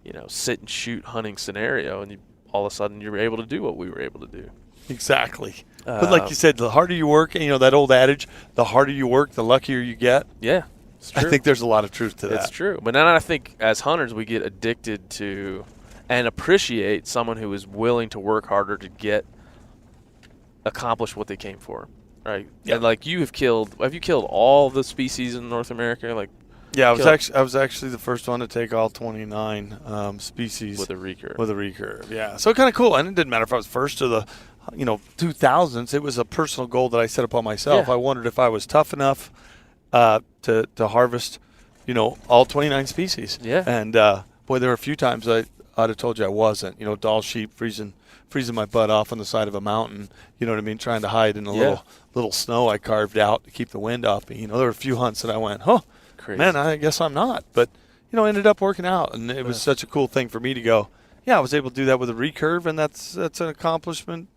you know, sit and shoot hunting scenario, and all of a sudden you're able to do what we were able to do. Exactly. But like you said, the harder you work, and you know that old adage, the harder you work, the luckier you get. Yeah, it's true. I think there's a lot of truth to that. It's true. But then I think as hunters we get addicted to and appreciate someone who is willing to work harder to accomplish what they came for, right? Yeah. And like have you killed all the species in North America? Like, yeah, I was actually the first one to take all 29 species with a recurve. With a recurve, yeah. So kind of cool, and it didn't matter if I was first to the, you know, 2000s. It was a personal goal that I set upon myself. Yeah. I wondered if I was tough enough to harvest, you know, all 29 species. Yeah. And boy, there were a few times I'd have told you I wasn't. You know, doll sheep freezing my butt off on the side of a mountain. You know what I mean? Trying to hide in a little snow I carved out to keep the wind off me. You know, there were a few hunts that I went, crazy. Man, I guess I'm not. But, you know, ended up working out. And it was such a cool thing for me to go, yeah, I was able to do that with a recurve, and that's an accomplishment.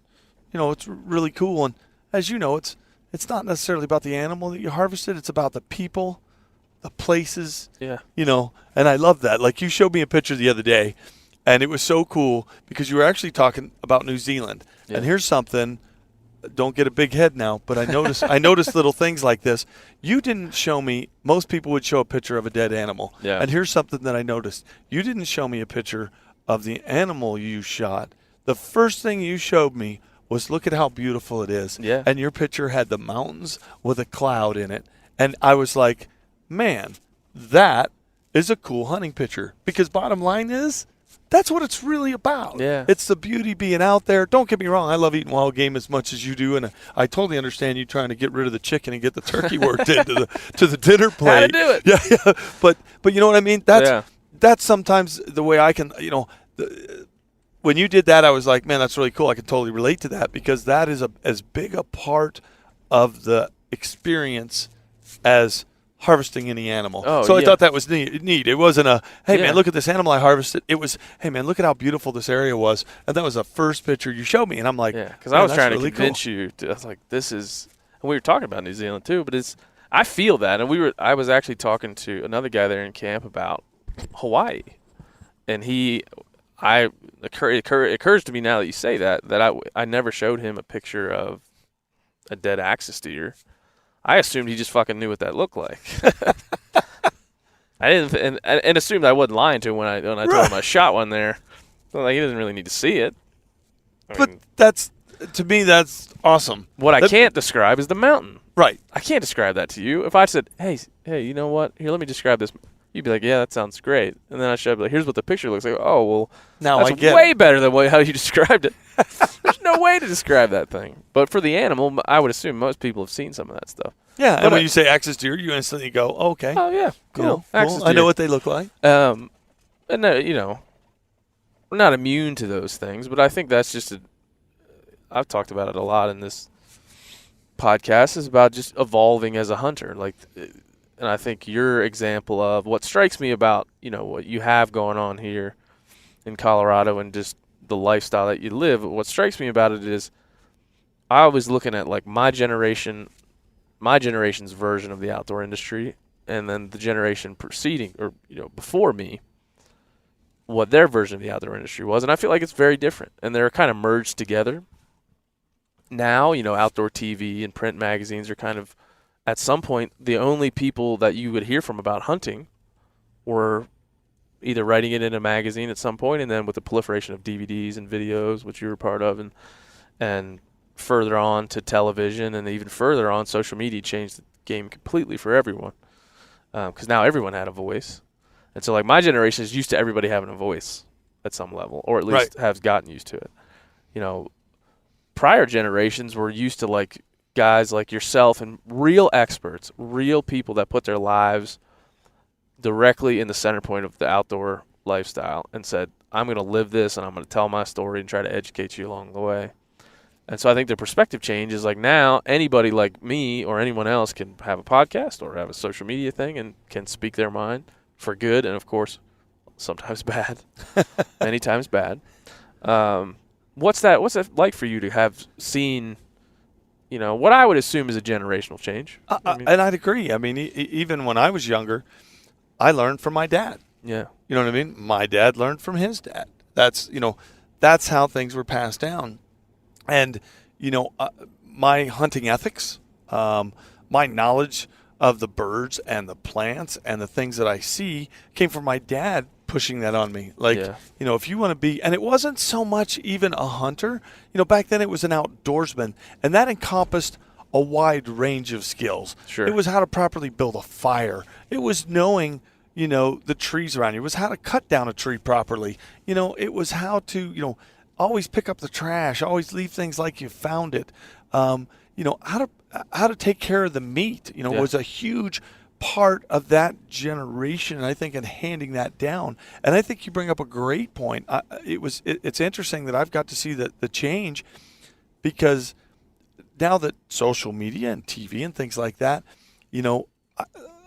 You know, it's really cool. And as you know, it's not necessarily about the animal that you harvested. It's about the people, the places. Yeah. You know, and I love that. Like, you showed me a picture the other day. And it was so cool because you were actually talking about New Zealand. Yeah. And here's something, don't get a big head now, but I noticed little things like this. You didn't show me, most people would show a picture of a dead animal. Yeah. And here's something that I noticed. You didn't show me a picture of the animal you shot. The first thing you showed me was, look at how beautiful it is. Yeah. And your picture had the mountains with a cloud in it. And I was like, man, that is a cool hunting picture. Because bottom line is, that's what it's really about. Yeah. It's the beauty being out there. Don't get me wrong. I love eating wild game as much as you do, and I totally understand you trying to get rid of the chicken and get the turkey worked into the dinner plate. How to do it. Yeah. But you know what I mean? That's sometimes the way I can, you know, when you did that, I was like, man, that's really cool. I can totally relate to that because that is as big a part of the experience as harvesting any animal. Oh, so I yeah. thought that was neat. It wasn't a, hey, Yeah. man, look at this animal I harvested. It was, hey, man, look at how beautiful this area was. And that was the first picture you showed me. And I'm like, Yeah, because I was trying to really convince you. I was like, this is, and we were talking about New Zealand too, but I feel that. And I was actually talking to another guy there in camp about Hawaii. And it occurs to me now that you say that I never showed him a picture of a dead axis deer. I assumed he just fucking knew what that looked like. I didn't, and assumed I wasn't lying to him when I told him I shot one there. So, like, he doesn't really need to see it. But to me, that's awesome. What I can't describe is the mountain. Right. I can't describe that to you. If I said, hey, you know what? Here, let me describe this. You'd be like, yeah, that sounds great. And then I should be like, here's what the picture looks like. Oh, well, now that's I get way better than how you described it. There's no way to describe that thing. But for the animal, I would assume most people have seen some of that stuff. Yeah, and when you say axis deer, you instantly go, oh, okay. Oh, yeah, cool. Axis I know deer. what they look like. And, we're not immune to those things, but I think that's just I've talked about it a lot in this podcast, is about just evolving as a hunter. Like, and I think your example of what strikes me about, what you have going on here in Colorado and just the lifestyle that you live, what strikes me about it is I was looking at like my generation's version of the outdoor industry, and then the generation preceding or before me, what their version of the outdoor industry was, and I feel like it's very different, and they're kind of merged together. Now, outdoor TV and print magazines are kind of, at some point, the only people that you would hear from about hunting were either writing it in a magazine at some point, and then with the proliferation of DVDs and videos, which you were part of, and further on to television, and even further on, social media changed the game completely for everyone, because now everyone had a voice. And so, like, my generation is used to everybody having a voice at some level, or at least has gotten used to it. Prior generations were used to, like, guys like yourself and real experts, real people that put their lives directly in the center point of the outdoor lifestyle and said, I'm going to live this and I'm going to tell my story and try to educate you along the way. And so I think the perspective change is like now anybody like me or anyone else can have a podcast or have a social media thing and can speak their mind for good and, of course, sometimes bad, many times bad. What's that like for you to have seen, what I would assume is a generational change? And I'd agree. I mean, even when I was younger, I learned from my dad. Yeah. You know what I mean? My dad learned from his dad. That's how things were passed down. And, my hunting ethics, my knowledge of the birds and the plants and the things that I see came from my dad pushing that on me. Like, if you want to be, and it wasn't so much even a hunter, back then it was an outdoorsman, and that encompassed a wide range of skills. Sure. It was how to properly build a fire. It was knowing, the trees around you. It was how to cut down a tree properly. It was how to, always pick up the trash, always leave things like you found it. How to take care of the meat, was a huge part of that generation, and I think in handing that down. And I think you bring up a great point. It's interesting that I've got to see the change, because now that social media and TV and things like that,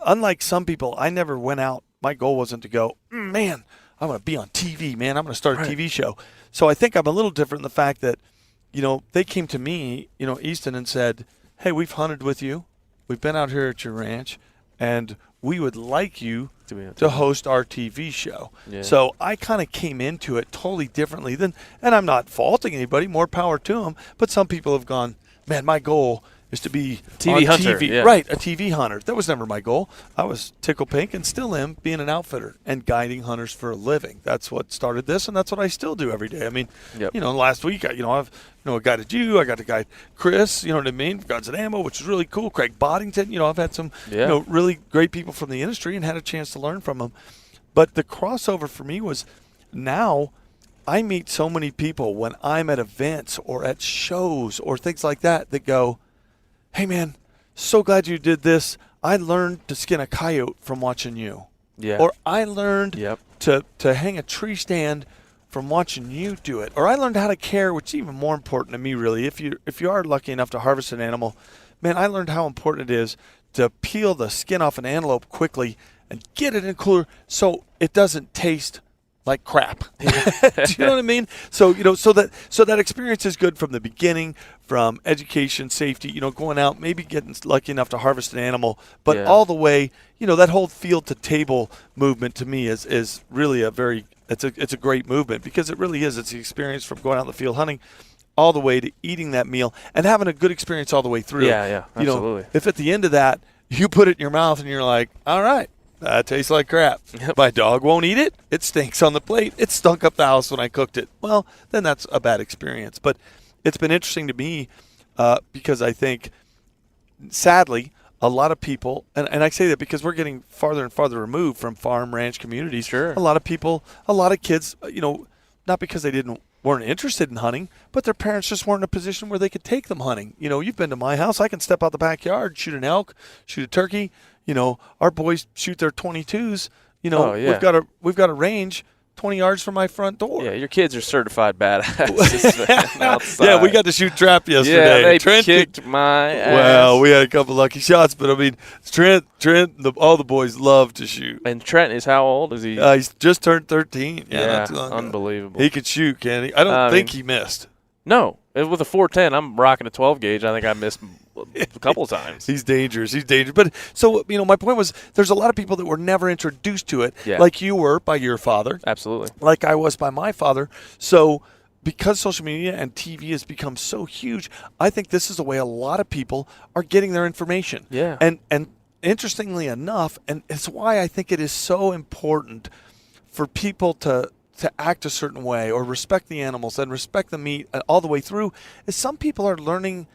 unlike some people, I never went out. My goal wasn't to go, man, I'm going to be on TV, man. I'm going to start a TV show. So I think I'm a little different in the fact that, they came to me, Easton, and said, hey, we've hunted with you. We've been out here at your ranch, and we would like you to host our TV show. Yeah. So I kind of came into it totally differently and I'm not faulting anybody, more power to them, but some people have gone, man, my goal is to be TV on hunter, TV. yeah. Right, a TV hunter. That was never my goal. I was tickle pink and still am being an outfitter and guiding hunters for a living. That's what started this, and that's what I still do every day. I mean, last week, I've guided you. I got to guide Chris, you know what I mean, Guns and Ammo, which is really cool. Craig Boddington, I've had some, really great people from the industry and had a chance to learn from them. But the crossover for me was now I meet so many people when I'm at events or at shows or things like that go, hey, man, so glad you did this. I learned to skin a coyote from watching you. Yeah. Or I learned to hang a tree stand from watching you do it. Or I learned how to care, which is even more important to me, really. If you are lucky enough to harvest an animal, man, I learned how important it is to peel the skin off an antelope quickly and get it in cooler so it doesn't taste like crap. Do you know what I mean? So, so that experience is good from the beginning, from education, safety, going out, maybe getting lucky enough to harvest an animal, but all the way, that whole field to table movement to me is really it's a great movement, because it really is. It's the experience from going out in the field hunting all the way to eating that meal and having a good experience all the way through. Yeah, absolutely. If at the end of that you put it in your mouth and you're like, all right, that tastes like crap. Yep. My dog won't eat it. It stinks on the plate. It stunk up the house when I cooked it. Well, then that's a bad experience. But it's been interesting to me because I think, sadly, a lot of people, and I say that because we're getting farther and farther removed from farm ranch communities. Sure. A lot of people, a lot of kids, not because they weren't interested in hunting, but their parents just weren't in a position where they could take them hunting. You've been to my house. I can step out the backyard, shoot an elk, shoot a turkey. Our boys shoot their 22s. We've got a range 20 yards from my front door. Yeah, your kids are certified badasses outside. Yeah, we got to shoot trap yesterday. Yeah, they Trent kicked my ass. Well, we had a couple lucky shots, but I mean, Trent, all the boys love to shoot. And Trent is how old? Is he? He's just turned 13. Yeah, not too long ago. Unbelievable. He could shoot, can he? I don't think he missed. No, with a 410, I'm rocking a 12 gauge. I think I missed a couple of times. He's dangerous. But so, my point was, there's a lot of people that were never introduced to it, like you were by your father. Absolutely. Like I was by my father. So because social media and TV has become so huge, I think this is the way a lot of people are getting their information. Yeah. And interestingly enough, and it's why I think it is so important for people to act a certain way or respect the animals and respect the meat all the way through, is some people are learning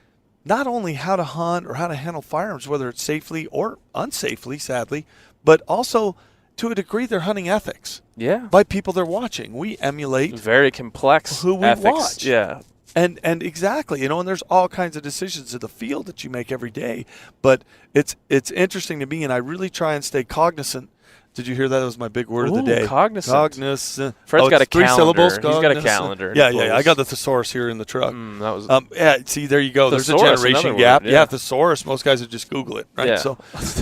not only how to hunt or how to handle firearms, whether it's safely or unsafely, sadly, but also to a degree their hunting ethics. Yeah. By people they're watching. We emulate very complex who we ethics. Watch. Yeah. And exactly, and there's all kinds of decisions in the field that you make every day, but it's interesting to me, and I really try and stay cognizant. Did you hear that? That was my big word of the day. Cognizant. Cognizant. Fred's got a three calendar. syllables. He's got a calendar. Yeah. I got the thesaurus here in the truck. That was. See, there you go. There's a Thesaurus, generation another gap. word, yeah. Thesaurus. Most guys would just Google it, right? Yeah. So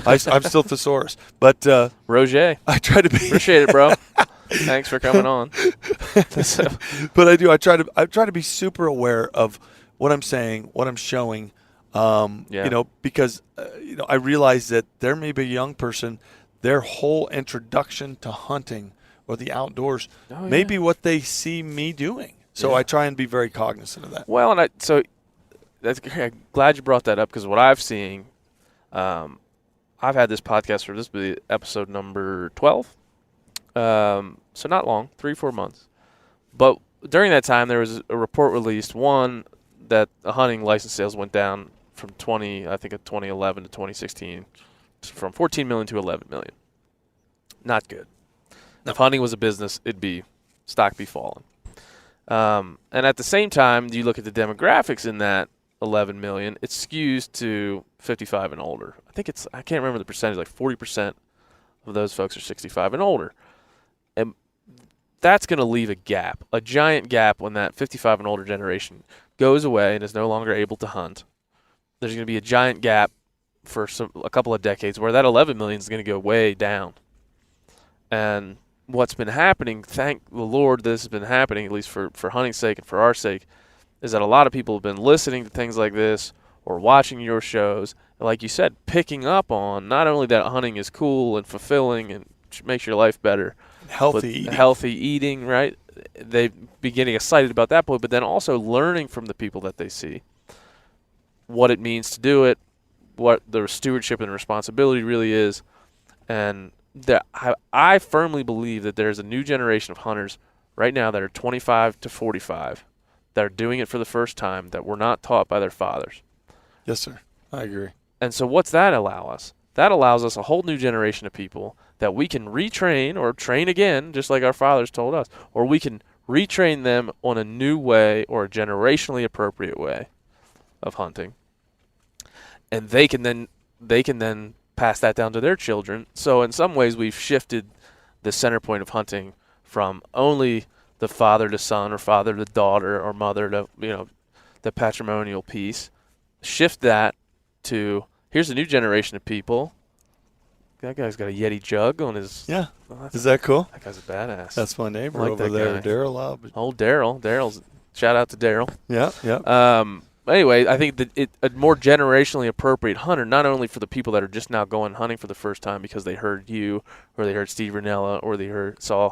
I'm still thesaurus, but Roger. I try to be. Appreciate it, bro. Thanks for coming on. But I do. I try to be super aware of what I'm saying, what I'm showing. Because I realize that there may be a young person, their whole introduction to hunting or the outdoors may be what they see me doing. So I try and be very cognizant of that. Well, I'm glad you brought that up, because what I've seen, I've had this podcast for this will be episode number 12. So not long, 3-4 months. But during that time, there was a report released, one, that the hunting license sales went down from 2011 to 2016, from 14 million to 11 million. Not good. No. If hunting was a business, stock be falling. And at the same time, you look at the demographics in that 11 million, it skews to 55 and older. I can't remember the percentage, like 40% of those folks are 65 and older. And that's going to leave a giant gap when that 55 and older generation goes away and is no longer able to hunt. There's going to be a giant gap for a couple of decades where that 11 million is going to go way down. And what's been happening, thank the Lord this has been happening, at least for hunting's sake and for our sake, is that a lot of people have been listening to things like this or watching your shows, and like you said, picking up on not only that hunting is cool and fulfilling and makes your life better, healthy eating, right? They be getting excited about that point, but then also learning from the people that they see what it means to do it, what the stewardship and responsibility really is. And I firmly believe that there's a new generation of hunters right now that are 25 to 45 that are doing it for the first time, that were not taught by their fathers. Yes, sir. I agree. And so what's that allow us? That allows us a whole new generation of people that we can retrain or train again, just like our fathers told us, or we can retrain them on a new way or a generationally appropriate way of hunting. And they can then pass that down to their children. So in some ways we've shifted the center point of hunting from only the father to son or father to daughter or mother to, the patrimonial piece. Shift that to here's a new generation of people. That guy's got a Yeti jug on his. Yeah. Oh, Is that cool? that guy's a badass. That's my neighbor like over that there, guy. Daryl. Old Daryl. Shout out to Daryl. Yeah. Anyway, I think that a more generationally appropriate hunter, not only for the people that are just now going hunting for the first time because they heard you, or they heard Steve Ranella, or they saw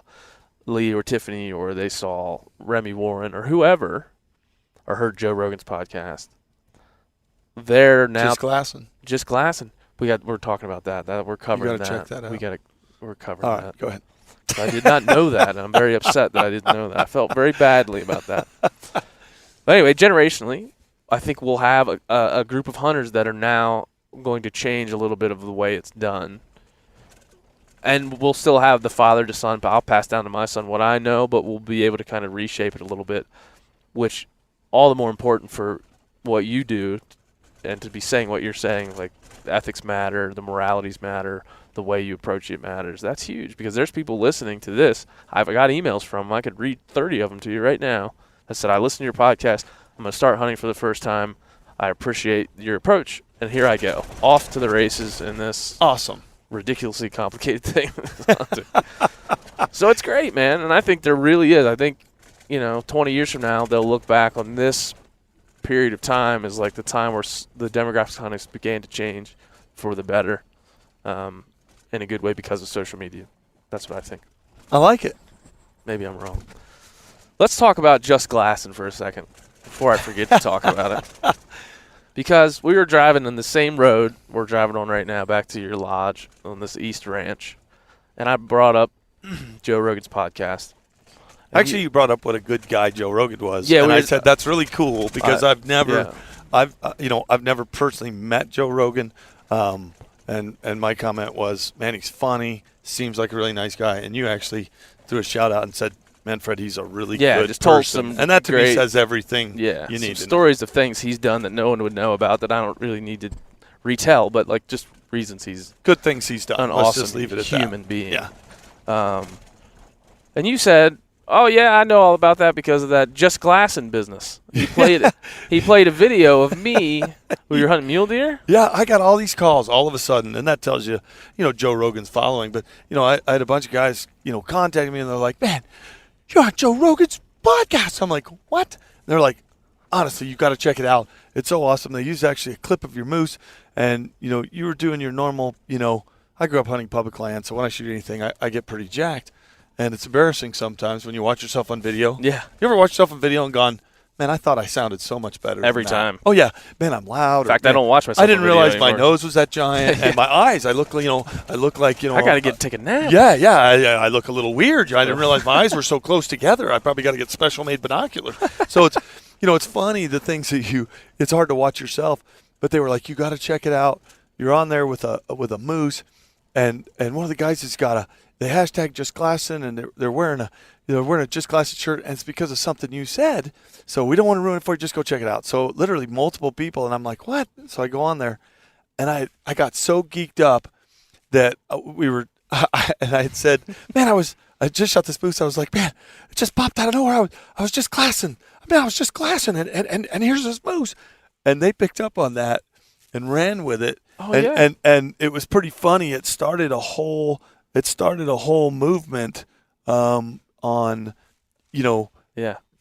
Lee or Tiffany, or they saw Remy Warren, or whoever, or heard Joe Rogan's podcast. They're now Just glassing. We're talking about that. We're covering that. You gotta check that out. We're covering All right, that. go ahead. I did not know that. And I'm very upset that I didn't know that. I felt very badly about that. But anyway, generationally, I think we'll have a group of hunters that are now going to change a little bit of the way it's done. And we'll still have the father to son. I'll pass down to my son what I know, but we'll be able to kind of reshape it a little bit, which all the more important for what you do and to be saying what you're saying, like the ethics matter, the moralities matter, the way you approach it matters. That's huge because there's people listening to this. I've got emails from them. I could read 30 of them to you right now that said, I listened to your podcast. I'm going to start hunting for the first time. I appreciate your approach. And here I go, off to the races in this awesome, ridiculously complicated thing. So it's great, man. And I think there really is. I think, 20 years from now, they'll look back on this period of time as like the time where the demographics of hunting began to change for the better in a good way because of social media. That's what I think. I like it. Maybe I'm wrong. Let's talk about just glassing for a second before I forget to talk about it. Because we were driving on the same road we're driving on right now back to your lodge on this East Ranch, and I brought up Joe Rogan's podcast. Actually, you brought up what a good guy Joe Rogan was. Yeah, and I said that's really cool because I've never personally met Joe Rogan, and my comment was, man, he's funny, seems like a really nice guy, and you actually threw a shout out and said, man, Fred, he's a really good just person. told some and that to great, me says everything you need to stories of things he's done that no one would know about that I don't really need to retell, but like just reasons he's good things he's done. An Let's awesome just leave it at human that. being. Yeah. And you said, oh yeah, I know all about that because of that just glassing business. He played it. He played a video of me when you're hunting mule deer. Yeah, I got all these calls all of a sudden, and that tells you, Joe Rogan's following. But I had a bunch of guys, contacting me, and they're like, man, you're on Joe Rogan's podcast. I'm like, what? And they're like, honestly, you got to check it out. It's so awesome. They used actually a clip of your moose, and you were doing your normal. I grew up hunting public land, so when I shoot anything, I get pretty jacked. And it's embarrassing sometimes when you watch yourself on video. Yeah. You ever watch yourself on video and gone, man, I thought I sounded so much better every than that. time. Oh, yeah. Man, I'm loud. In fact, I don't watch myself I didn't on video realize my anymore. nose was that giant. And my eyes, I look like, I got to take a nap. Yeah. I look a little weird. I didn't realize my eyes were so close together. I probably got to get special made binoculars. So it's, it's funny, the things that it's hard to watch yourself. But they were like, you got to check it out. You're on there with a moose. And one of the guys has got the hashtag just glassing, and they're wearing a just glassing shirt, and it's because of something you said. So we don't want to ruin it for you. Just go check it out. So literally multiple people, and I'm like, what? So I go on there, and I got so geeked up that and I had said, man, I just shot this moose. I was like, man, it just popped out of nowhere. I was just glassing. I was just glassing, and here's this moose, and they picked up on that and ran with it. Oh, and it was pretty funny. It started a whole movement on,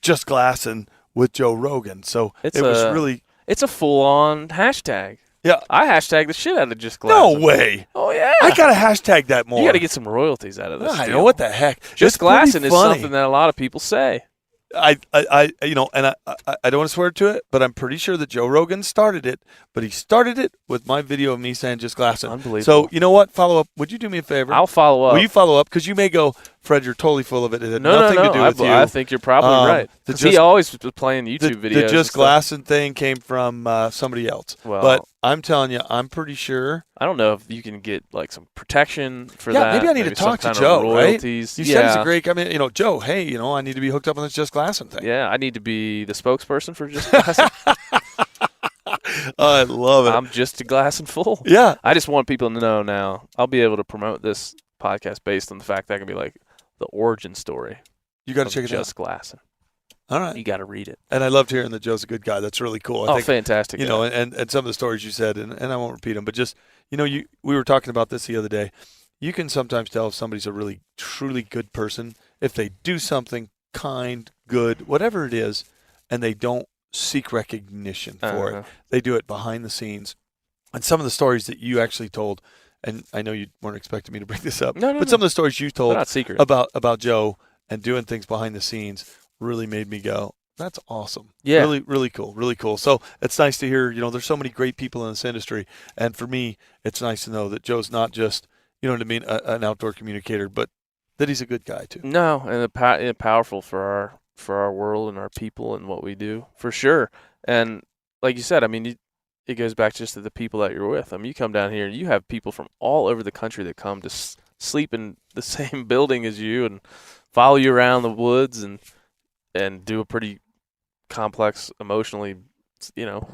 just glassing with Joe Rogan. So it was really. It's a full-on hashtag. Yeah. I hashtag the shit out of just glassing. No way. Oh, yeah. I got to hashtag that more. You got to get some royalties out of this. I know, what the heck. Just glassing is funny. something that a lot of people say. I don't want to swear to it, but I'm pretty sure that Joe Rogan started it, but he started it with my video of me saying just glassing. Unbelievable. So you know what? Follow up. Would you do me a favor? I'll follow up. Will you follow up? Because you may go, Fred, you're totally full of it. It had nothing to do with you. I think you're probably right. Because he always was playing YouTube videos. The just glassing thing came from somebody else. Well, but I'm telling you, I'm pretty sure. I don't know if you can get like some protection for that. Yeah, maybe I need to talk to Joe, right? You said he's a great guy. Joe, hey, I need to be hooked up on this just glassing thing. Yeah, I need to be the spokesperson for just glassing. I love it. I'm just a glassing fool. Yeah. I just want people to know now. I'll be able to promote this podcast based on the fact that I can be like the origin story. You got to check it out. Just glassing. All right. You got to read it. And I loved hearing that Joe's a good guy. That's really cool. I think, fantastic. You know, and some of the stories you said, and I won't repeat them, but just, you know, we were talking about this the other day. You can sometimes tell if somebody's a really, truly good person if they do something kind, good, whatever it is, and they don't seek recognition for it. They do it behind the scenes. And some of the stories that you actually told, and I know you weren't expecting me to bring this up, but some of the stories you told about Joe and doing things behind the scenes really made me go, that's awesome. Yeah. Really, really cool. Really cool. So it's nice to hear, you know, there's so many great people in this industry. And for me, it's nice to know that Joe's not just, you know what I mean, an outdoor communicator, but that he's a good guy too. No, and powerful for our world and our people and what we do, for sure. And like you said, I mean, it goes back just to the people that you're with. I mean, you come down here and you have people from all over the country that come to sleep in the same building as you and follow you around the woods and do a pretty complex, emotionally, you know,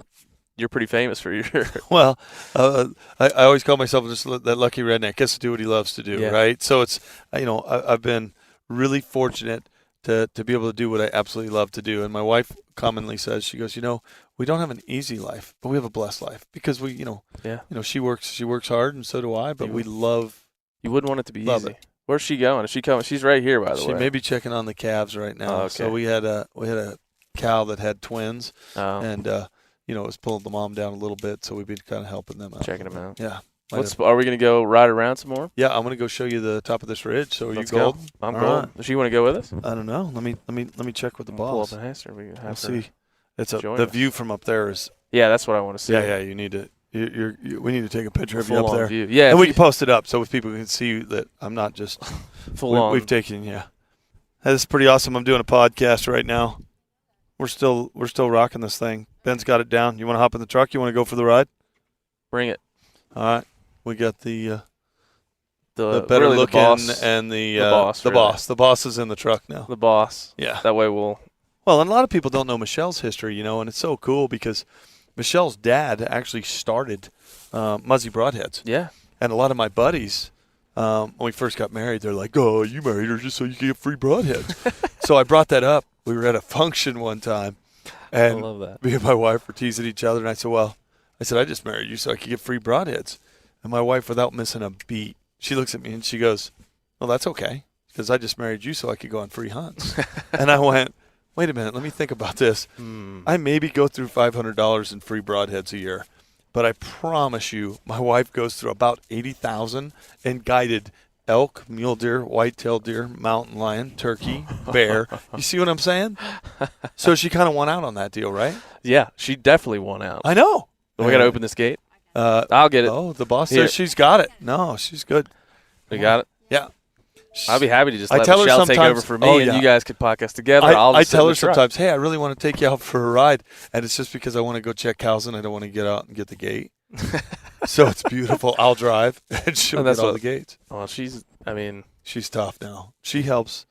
you're pretty famous for your. Well, I always call myself just that lucky redneck. Gets to do what he loves to do, right? So it's, you know, I've been really fortunate to be able to do what I absolutely love to do. And my wife commonly says, she goes, you know, we don't have an easy life, but we have a blessed life because we, you know, she works hard, and so do I. But we love. You wouldn't want it to be love easy. It. Where's she going? Is she coming? She's right here, by the way. She may be checking on the calves right now. Oh, okay. So we had a cow that had twins, and you know, it was pulling the mom down a little bit, so we've been kind of helping them out. Checking them out. Yeah. Are we going to go ride around some more? Yeah, I'm going to go show you the top of this ridge. So Let's you golden? Go. I'm golden. Right. Does she want to go with us? I don't know. Let me check with the boss. Pull up and ask her. We can have see. It's the view from up there is. Yeah, that's what I want to see. Yeah. You need to. We need to take a picture of you up there. View. Yeah, and we can post it up so if people can see that I'm not just full on. We've taken That's pretty awesome. I'm doing a podcast right now. We're still rocking this thing. Ben's got it down. You want to hop in the truck? You want to go for the ride? Bring it. All right. We got the better really looking the boss, and the boss. The boss. The boss is in the truck now. The boss. Yeah. That way we'll. Well, and a lot of people don't know Michele's history, you know, and it's so cool because Michele's dad actually started Muzzy Broadheads. Yeah. And a lot of my buddies, when we first got married, they're like, "Oh, you married her just so you can get free broadheads." So I brought that up. We were at a function one time, and I love that. Me and my wife were teasing each other, and I said, "Well, I just married you so I could get free broadheads." And my wife, without missing a beat, she looks at me and she goes, "Well, that's okay, because I just married you so I could go on free hunts." And I went, "Wait a minute, let me think about this. I maybe go through $500 in free broadheads a year, but I promise you my wife goes through about 80,000 in guided elk, mule deer, whitetail deer, mountain lion, turkey, bear." You see what I'm saying? So she kind of won out on that deal, right? Yeah, she definitely won out. I know. We got to open this gate. I'll get it. Oh, the boss says she's got it. No, she's good. We got it? Yeah. I'll be happy to just let Michele take over for me, and you guys could podcast together. I tell her sometimes, "Hey, I really want to take you out for a ride," and it's just because I want to go check cows and I don't want to get out and get the gate. So it's beautiful. I'll drive, and she'll get all the gates. Well, she's tough now. She helps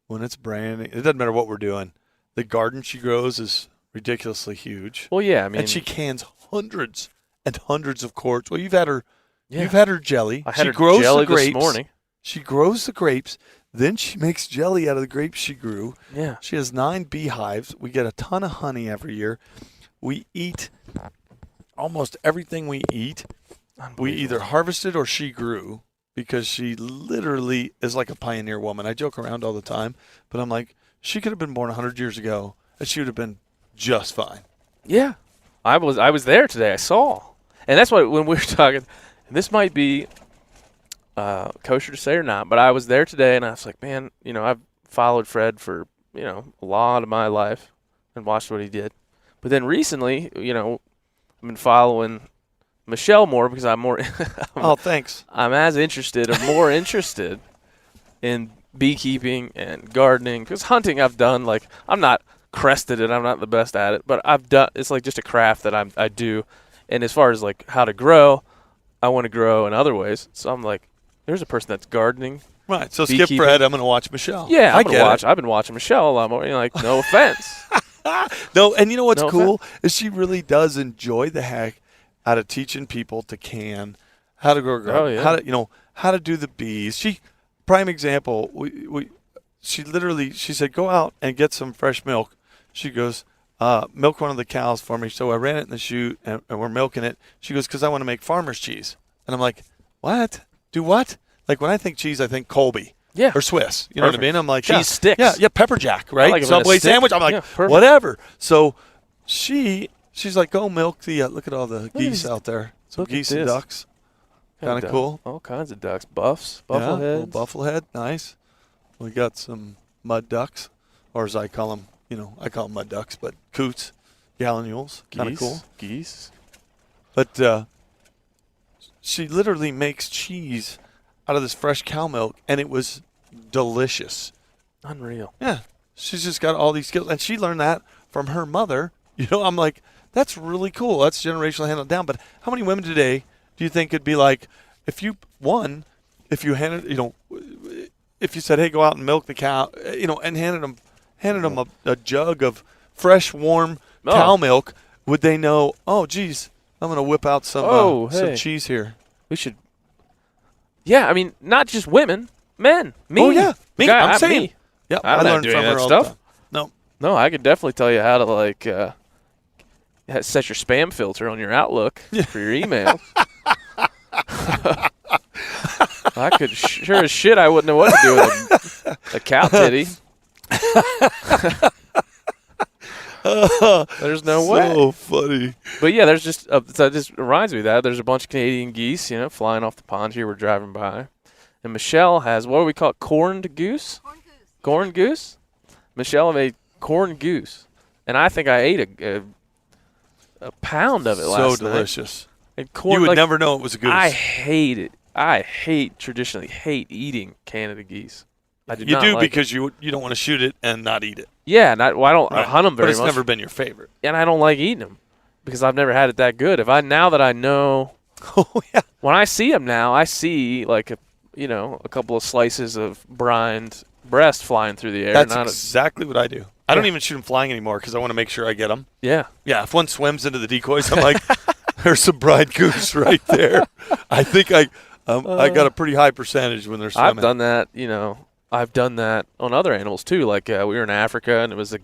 when it's branding. It doesn't matter what we're doing. The garden she grows is ridiculously huge. Well, yeah, I mean, and she cans hundreds and hundreds of quarts. Well, you've had her jelly. I had her jelly this morning. She grows the grapes, then she makes jelly out of the grapes she grew. Yeah. She has 9 beehives. We get a ton of honey every year. We eat almost everything we eat. We either harvested or she grew, because she literally is like a pioneer woman. I joke around all the time, but I'm like, she could have been born 100 years ago, and she would have been just fine. Yeah. I was there today. I saw. And that's why when we were talking, this might be kosher to say or not, but I was there today, and I was like, man, you know, I've followed Fred for, you know, a lot of my life and watched what he did. But then recently, you know, I've been following Michele more because I'm more oh, thanks. I'm as interested or more interested in beekeeping and gardening, because hunting I've done, like, I'm not crested and I'm not the best at it, but I've done, it's like just a craft that I do. And as far as like how to grow, I want to grow in other ways. So I'm like, there's a person that's gardening. Right. So skip Fred. I'm going to watch Michele. Yeah, I've been watching Michele a lot more. You know, like, no offense. No, and you know what's cool is she really does enjoy the heck out of teaching people to can, how to grow, how to do the bees. Prime example. She said, go out and get some fresh milk She goes, milk one of the cows for me. So I ran it in the chute, and we're milking it. She goes, because I want to make farmer's cheese. And I'm like, what? Do what? Like, when I think cheese, I think Colby. Yeah. Or Swiss. You know what I mean? I'm like, cheese sticks. Yeah, pepper jack, right? like it in a Subway stick. sandwich. I'm like, Yeah, whatever. So she's like, go milk the, look at all the geese out there. Some geese and ducks. Kind of cool. All kinds of ducks. Buffs, buffalo heads. Little buffalo head. Nice. We got some mud ducks, or as I call them, I call them mud ducks, but coots, gallinules. Kind of cool. Geese. But she literally makes cheese out of this fresh cow milk, and it was delicious. Unreal. Yeah. She's just got all these skills, and she learned that from her mother. I'm like, that's really cool. That's generational handled down. But how many women today do you think it'd be like if you handed, if you said, hey, go out and milk the cow, and handed them a jug of fresh, warm cow milk, would they know, oh, geez, I'm going to whip out some cheese here? We should. Yeah, I mean, not just women, men. Me. Oh, yeah. Me. I'm saying. Me. Yeah, I learned from her all the time. No, I could definitely tell you how to, set your spam filter on your Outlook for your email. I could sure as shit I wouldn't know what to do with a cow titty. There's no way. So funny. But yeah, there's just that just reminds me of that there's a bunch of Canadian geese, flying off the pond here. We're driving by, and Michele has what do we call it? Corned goose. Corned goose. Michele made corned goose, and I think I ate a pound of it last night. So delicious. And corn, you would never know it was a goose. I hate it. I traditionally hate eating Canada geese. I do you not do like because you don't want to shoot it and not eat it. Yeah, I don't hunt them very much. But it's never been your favorite. And I don't like eating them because I've never had it that good. Now that I know, when I see them now, I see like a couple of slices of brined breast flying through the air. That's exactly what I do. I don't even shoot them flying anymore because I want to make sure I get them. Yeah. Yeah, if one swims into the decoys, I'm like, there's some bride goose right there. I think I got a pretty high percentage when they're swimming. I've done that, I've done that on other animals too. Like we were in Africa and it was a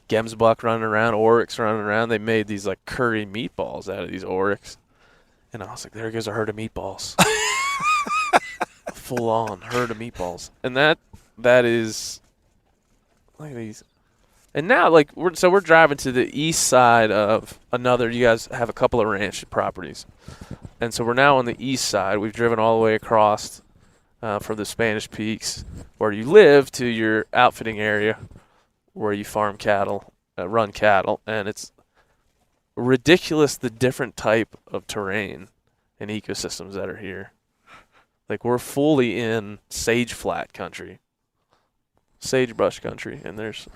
gemsbuck running around, oryx running around. They made these like curry meatballs out of these oryx. And I was like, there goes a herd of meatballs. Full on herd of meatballs. And that is, look at these. And now, we're driving to the east side of another. You guys have a couple of ranch properties, and so we're now on the east side. We've driven all the way across from the Spanish Peaks, where you live, to your outfitting area, where you farm cattle, run cattle, and it's ridiculous the different type of terrain and ecosystems that are here. Like we're fully in sage flat country, sagebrush country, and there's.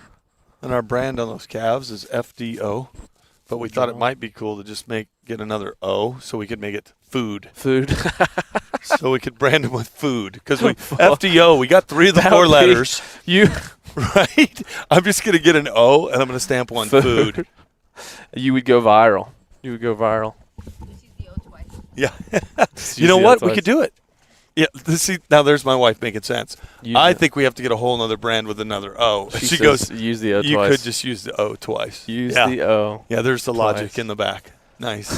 And our brand on those calves is FDO, but we thought it might be cool to just get another O so we could make it food. Food. So we could brand them with food because FDO. We got 3 of the 4 letters. Right? I'm just gonna get an O and I'm gonna stamp one food. You would go viral. Just use the O twice. Yeah. You know what? We could do it. Yeah, now there's my wife making sense. I think we have to get a whole other brand with another O. She goes, use the O twice. You could just use the O twice. Use the O. Yeah, there's the twice. Logic in the back. Nice.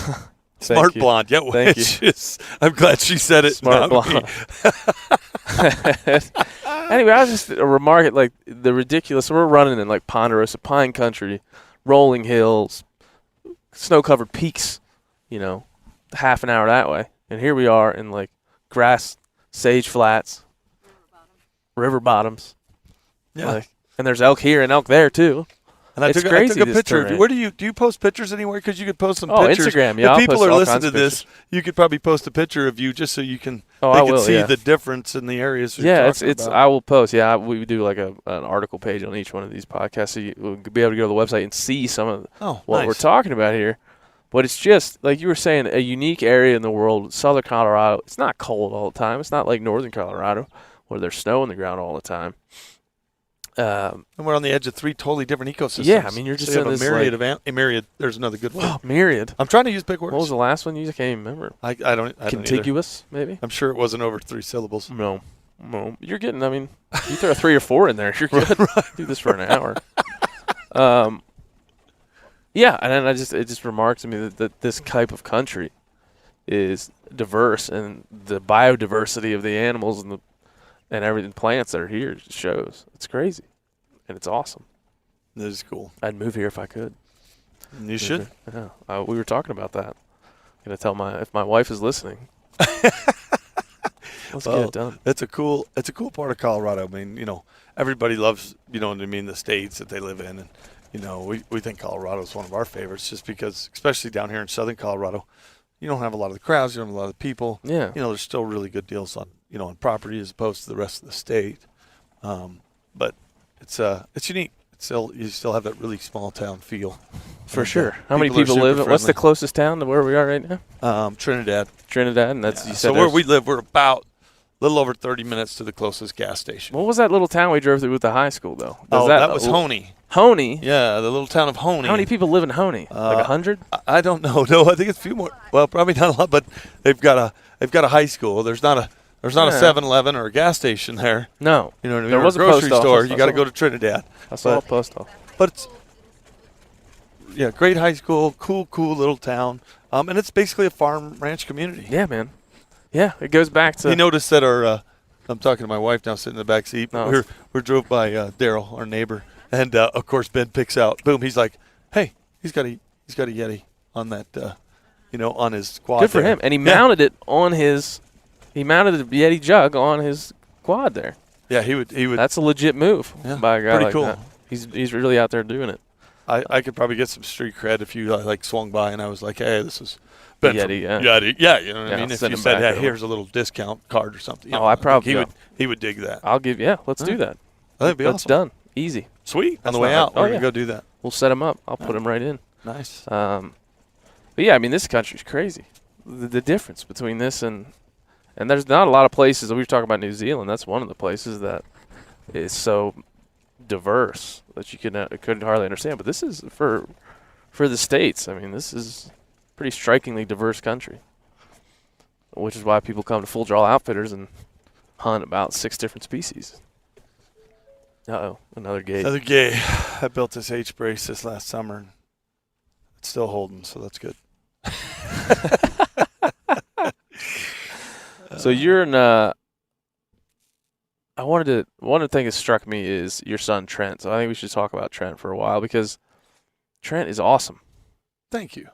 Smart blonde. Yeah, Thank you. I'm glad she said it. Smart blonde. Anyway, I was just remarking like the ridiculous. We're running in like Ponderosa Pine Country, rolling hills, snow-covered peaks. Half an hour that way, and here we are in like grass. Sage flats, river bottoms. Yeah, and there's elk here and elk there too. And I took a picture of you. Where do you post pictures anywhere? Because you could post some pictures. Instagram. Yeah, if people are listening to this, you could probably post a picture of you just so you can see the difference in the areas. It's. I will post. Yeah, we do like an article page on each one of these podcasts, so you'll be able to go to the website and see some of what we're talking about here. But it's just, like you were saying, a unique area in the world. Southern Colorado, it's not cold all the time. It's not like northern Colorado where there's snow on the ground all the time. And we're on the edge of 3 totally different ecosystems. Yeah, I mean, you're just in this myriad of myriad. There's another good one. Oh, myriad. I'm trying to use big words. What was the last one you used? I can't even remember. I don't Contiguous, maybe? I'm sure it wasn't over 3 syllables. No. You're getting, you throw 3 or 4 in there. You're good. Do this for an hour. Yeah, and then it just remarks to me that this type of country is diverse, and the biodiversity of the animals and everything, plants that are here just shows. It's crazy, and it's awesome. That is cool. I'd move here if I could. You should. Yeah, we were talking about that. I'm gonna tell if my wife is listening. Let's get it done. It's a cool part of Colorado. I mean, everybody loves, the states that they live in, and we think Colorado is one of our favorites, just because, especially down here in southern Colorado, you don't have a lot of the crowds, you don't have a lot of the people. Yeah. There's still really good deals on on property as opposed to the rest of the state. But it's unique. You still have that really small town feel. For sure. How many people live? What's the closest town to where we are right now? Trinidad. Trinidad, and that's you said. So where we live, we're about a little over 30 minutes to the closest gas station. What was that little town we drove through with the high school, though? That was Honey. Honey? Yeah, the little town of Honey. How many people live in Honey? Like 100? I don't know. No, I think it's a few more. Well, probably not a lot, but they've got a high school. There's not a 7-Eleven or a gas station there. No. You know what I mean? There was a a grocery post store. office. You got to go to Trinidad. I saw a post office. But it's great high school, cool little town, and it's basically a farm ranch community. Yeah, man. Yeah, it goes back to. You noticed that I'm talking to my wife now, sitting in the back seat. No, we drove by Daryl, our neighbor, and of course Ben picks out. Boom! He's like, "Hey, he's got a Yeti on that, on his quad." Good for him, and he mounted it on his. He mounted the Yeti jug on his quad there. Yeah, he would. That's a legit move by a guy pretty like cool. that. He's really out there doing it. I could probably get some street cred if you swung by and I was like, "Hey, this is Ben Yeti, from yeah. Yeti." Yeah, you know what I Yeah, mean. If send you him said, back "Hey, over. here's a little discount card or something," I probably he would dig that. I'll give. Yeah, let's do that. That'd be That's awesome. done. Easy. Sweet. On That's the way not out, bad. we're gonna go do that. We'll set him up. I'll put him right in. Nice. But yeah, I mean, this country's crazy. The difference between this and there's not a lot of places. We were talking about New Zealand. That's one of the places that is so diverse that you couldn't hardly understand. But this is for the states. I mean, this is a pretty strikingly diverse country, which is why people come to Full Draw Outfitters and hunt about 6 different species. Another gate. Another gay. I built this H brace this last summer, and it's still holding, so that's good. So you're in. One of the things that struck me is your son Trent. So I think we should talk about Trent for a while because Trent is awesome. Thank you.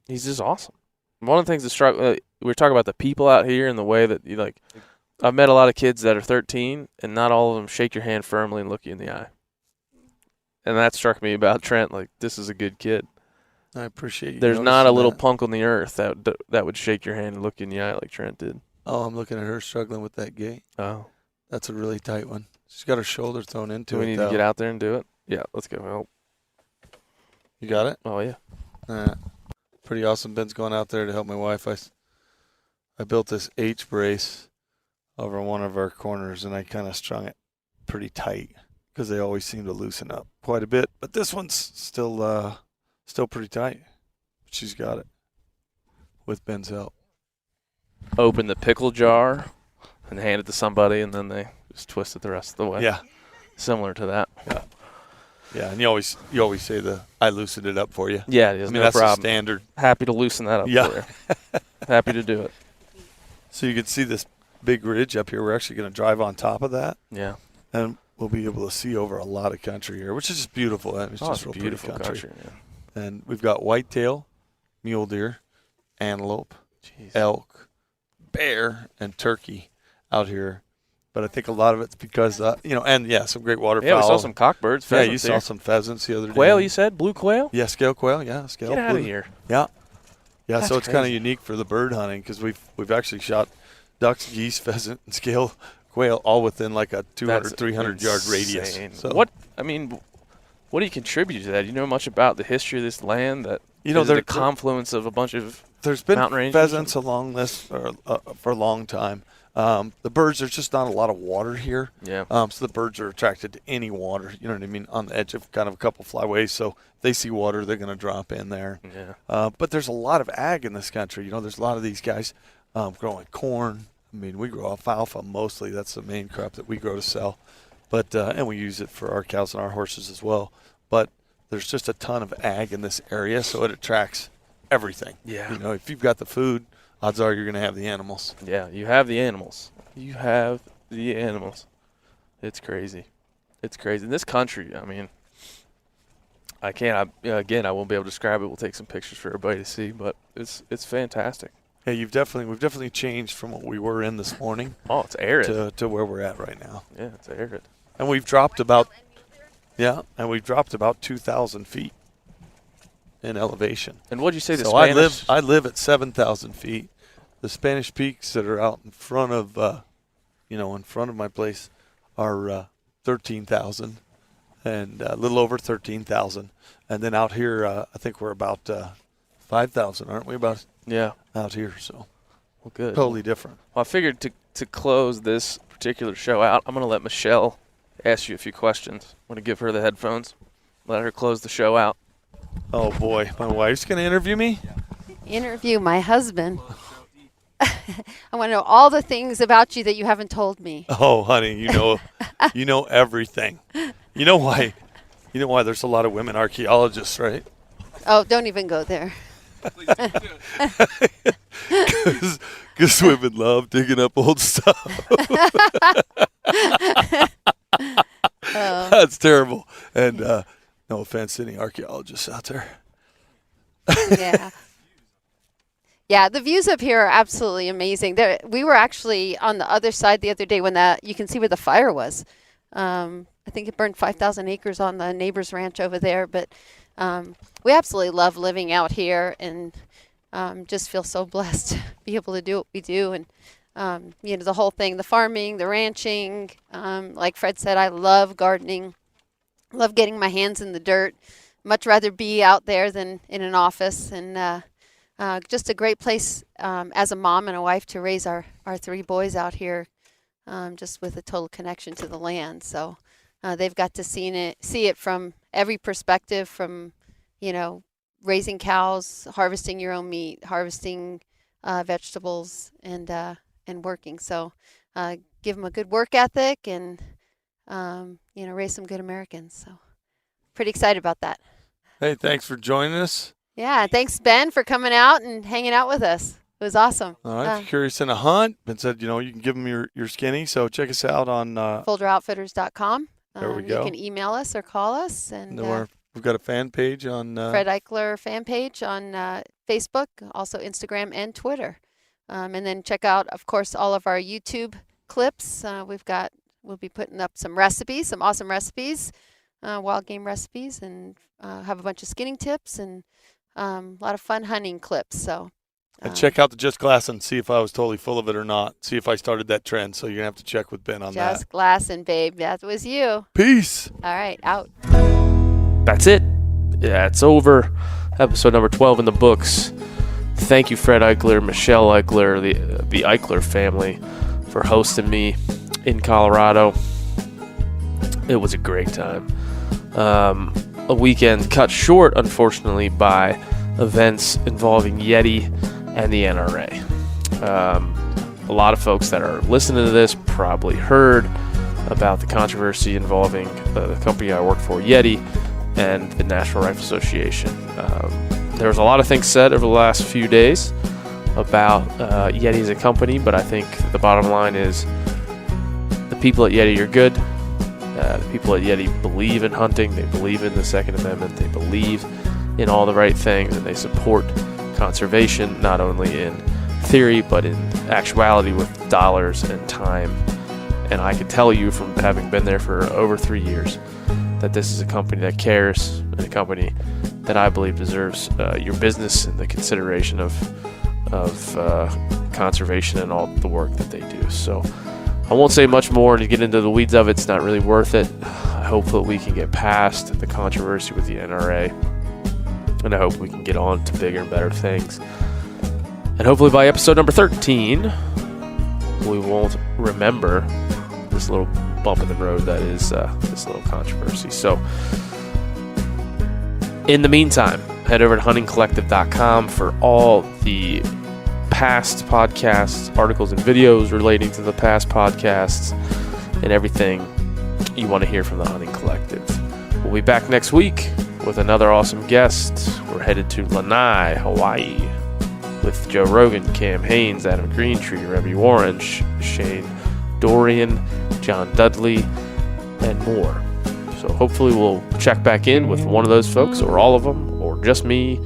He's just awesome. One of the things that struck we were talking about the people out here and the way that you I've met a lot of kids that are 13 and not all of them shake your hand firmly and look you in the eye. And that struck me about Trent. Like, this is a good kid. I appreciate you. There's not a little that. punk on the earth that would shake your hand and look you in the eye like Trent did. Oh, I'm looking at her struggling with that gate. Oh. That's a really tight one. She's got her shoulder thrown into Do it. we need though. to get out there and do it? Yeah, let's go. Well, You got it? oh, yeah. Pretty awesome. Ben's going out there to help my wife. I built this H brace over one of our corners, and I kind of strung it pretty tight because they always seem to loosen up quite a bit. But this one's still pretty tight. She's got it with Ben's help. Open the pickle jar and hand it to somebody, and then they just twist it the rest of the way. Yeah. Similar to that. Yeah, and you always say I loosened it up for you. Yeah, there's no that's problem. the standard. Happy to loosen that up for you. Happy to do it. So you can see this big ridge up here. We're actually going to drive on top of that. Yeah. And we'll be able to see over a lot of country here, which is just beautiful. It's just real beautiful pretty country. yeah. And we've got whitetail, mule deer, antelope, elk, bear, and turkey out here. But I think a lot of it's because, some great waterfowl. Yeah, we saw some cockbirds. Yeah, you saw some pheasants the other day. Quail, you said? Blue quail? Yeah, scale quail. Yeah, scale. Get out of here. Yeah. Yeah, That's so it's kind of crazy. unique for the bird hunting because we've actually shot ducks, geese, pheasant, and scale quail all within like a 200, 300-yard radius. So, what do you contribute to that? Do you know much about the history of this land? The confluence of a bunch of there's been mountain ranges? pheasants along this for a long time. The birds, there's just not a lot of water here. Yeah. So the birds are attracted to any water, you know what I mean, on the edge of kind of a couple flyways. So if they see water, they're going to drop in there. Yeah. But there's a lot of ag in this country. There's a lot of these guys growing corn. I mean, we grow alfalfa mostly. That's the main crop that we grow to sell. But and we use it for our cows and our horses as well. But there's just a ton of ag in this area, so it attracts everything. Yeah. You know, if you've got the food, odds are you're going to have the animals. Yeah, you have the animals. You have the animals. It's crazy. It's crazy. In this country, I mean, I won't be able to describe it. We'll take some pictures for everybody to see, but it's fantastic. Yeah, we've definitely changed from what we were in this morning. Oh, it's arid. To where we're at right now. Yeah, it's arid. And we've dropped about 2,000 feet in elevation. And what'd you say the So Spanish? I live at 7,000 feet. The Spanish peaks that are out in front of my place are 13,000 and a little over 13,000. And then out here, I think we're about 5,000, aren't we? About out here, so well, good. Totally different. Well, I figured to close this particular show out, I'm going to let Michele ask you a few questions. I'm going to give her the headphones, let her close the show out. Oh boy, my wife's going to interview me? Interview my husband. I want to know all the things about you that you haven't told me. Oh, honey, you know everything. You know why there's a lot of women archaeologists, right? Oh, don't even go there. Because women love digging up old stuff. That's terrible. And no offense to any archaeologists out there. Yeah. Yeah, the views up here are absolutely amazing. We were actually on the other side the other day when you can see where the fire was. I think it burned 5,000 acres on the neighbor's ranch over there. But we absolutely love living out here and just feel so blessed to be able to do what we do. And, the whole thing, the farming, the ranching. Like Fred said, I love gardening, love getting my hands in the dirt. Much rather be out there than in an office. And just a great place as a mom and a wife to raise our 3 boys out here, just with a total connection to the land. So they've got to see it from every perspective, from raising cows, harvesting your own meat, harvesting vegetables, and working. So give them a good work ethic and raise some good Americans. So pretty excited about that. Hey, thanks for joining us. Yeah, thanks, Ben, for coming out and hanging out with us. It was awesome. All right, if you're curious in a hunt, Ben said, you can give them your skinny. So check us out on folderoutfitters.com. There we go. You can email us or call us. And we've got a fan page on Fred Eichler fan page on Facebook, also Instagram and Twitter. And then check out, of course, all of our YouTube clips. We'll be putting up some recipes, some awesome recipes, wild game recipes, and have a bunch of skinning tips and a lot of fun hunting clips. So, and check out the Just Glass and see if I was totally full of it or not. See if I started that trend. So you're going to have to check with Ben on that. Just Glass and babe, that was you. Peace. All right, out. That's it. Yeah, it's over. Episode number 12 in the books. Thank you, Fred Eichler, Michele Eichler, the Eichler family, for hosting me in Colorado. It was a great time. A weekend cut short, unfortunately, by events involving Yeti and the NRA. A lot of folks that are listening to this probably heard about the controversy involving the company I work for, Yeti, and the National Rifle Association. There was a lot of things said over the last few days about Yeti as a company, but I think the bottom line is the people at Yeti are good. The people at Yeti believe in hunting. They believe in the Second Amendment. They believe in all the right things, and they support conservation, not only in theory, but in actuality with dollars and time. And I can tell you from having been there for over 3 years that this is a company that cares, and a company that I believe deserves your business and the consideration of conservation and all the work that they do. So I won't say much more to get into the weeds of it. It's not really worth it. I hope that we can get past the controversy with the NRA, and I hope we can get on to bigger and better things. And hopefully by episode number 13, we won't remember this little bump in the road that is this little controversy. So in the meantime, head over to huntingcollective.com for all the past podcasts, articles, and videos relating to the past podcasts, and everything you want to hear from the Hunting Collective. We'll be back next week with another awesome guest. We're headed to Lanai, Hawaii, with Joe Rogan, Cam Haynes, Adam Greentree, Rebby Warren, Shane Dorian, John Dudley, and more. So hopefully we'll check back in with one of those folks, or all of them, or just me.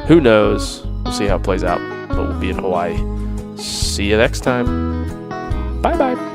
Who knows? We'll see how it plays out. But we'll be in Hawaii. See you next time. Bye-bye.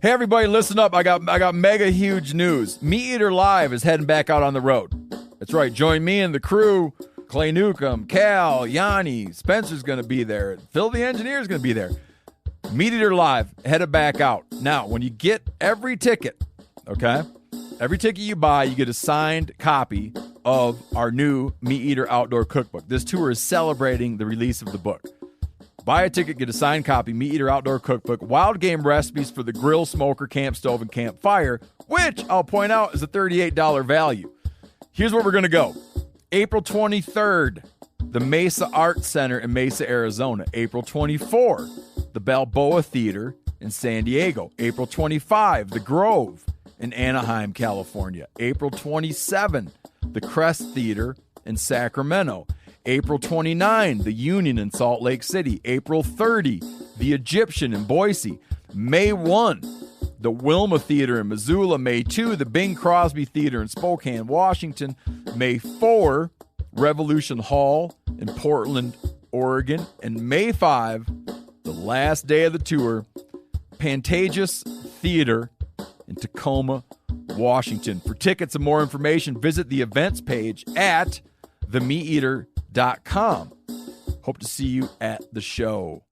Hey everybody, listen up. I got mega huge news. Meat Eater Live is heading back out on the road. That's right. Join me and the crew. Clay Newcomb, Cal, Yanni, Spencer's going to be there. Phil the engineer's going to be there. Meat Eater Live headed back out. Now, when you get every ticket, okay? Every ticket you buy, you get a signed copy of our new Meat Eater Outdoor Cookbook. This tour is celebrating the release of the book. Buy a ticket, get a signed copy, Meat Eater Outdoor Cookbook, wild game recipes for the grill, smoker, camp stove, and campfire, which I'll point out is a $38 value. Here's where we're going to go. April 23rd, the Mesa Art Center in Mesa, Arizona. April 24, the Balboa Theater in San Diego. April 25, the Grove in Anaheim, California. April 27, the Crest Theater in Sacramento. April 29, the Union in Salt Lake City. April 30, the Egyptian in Boise. May 1, the Wilma Theater in Missoula. May 2, the Bing Crosby Theater in Spokane, Washington. May 4, Revolution Hall in Portland, Oregon. And May 5, the last day of the tour, Pantages Theater in Tacoma, Washington. For tickets and more information, visit the events page at themeateater.com. Hope to see you at the show.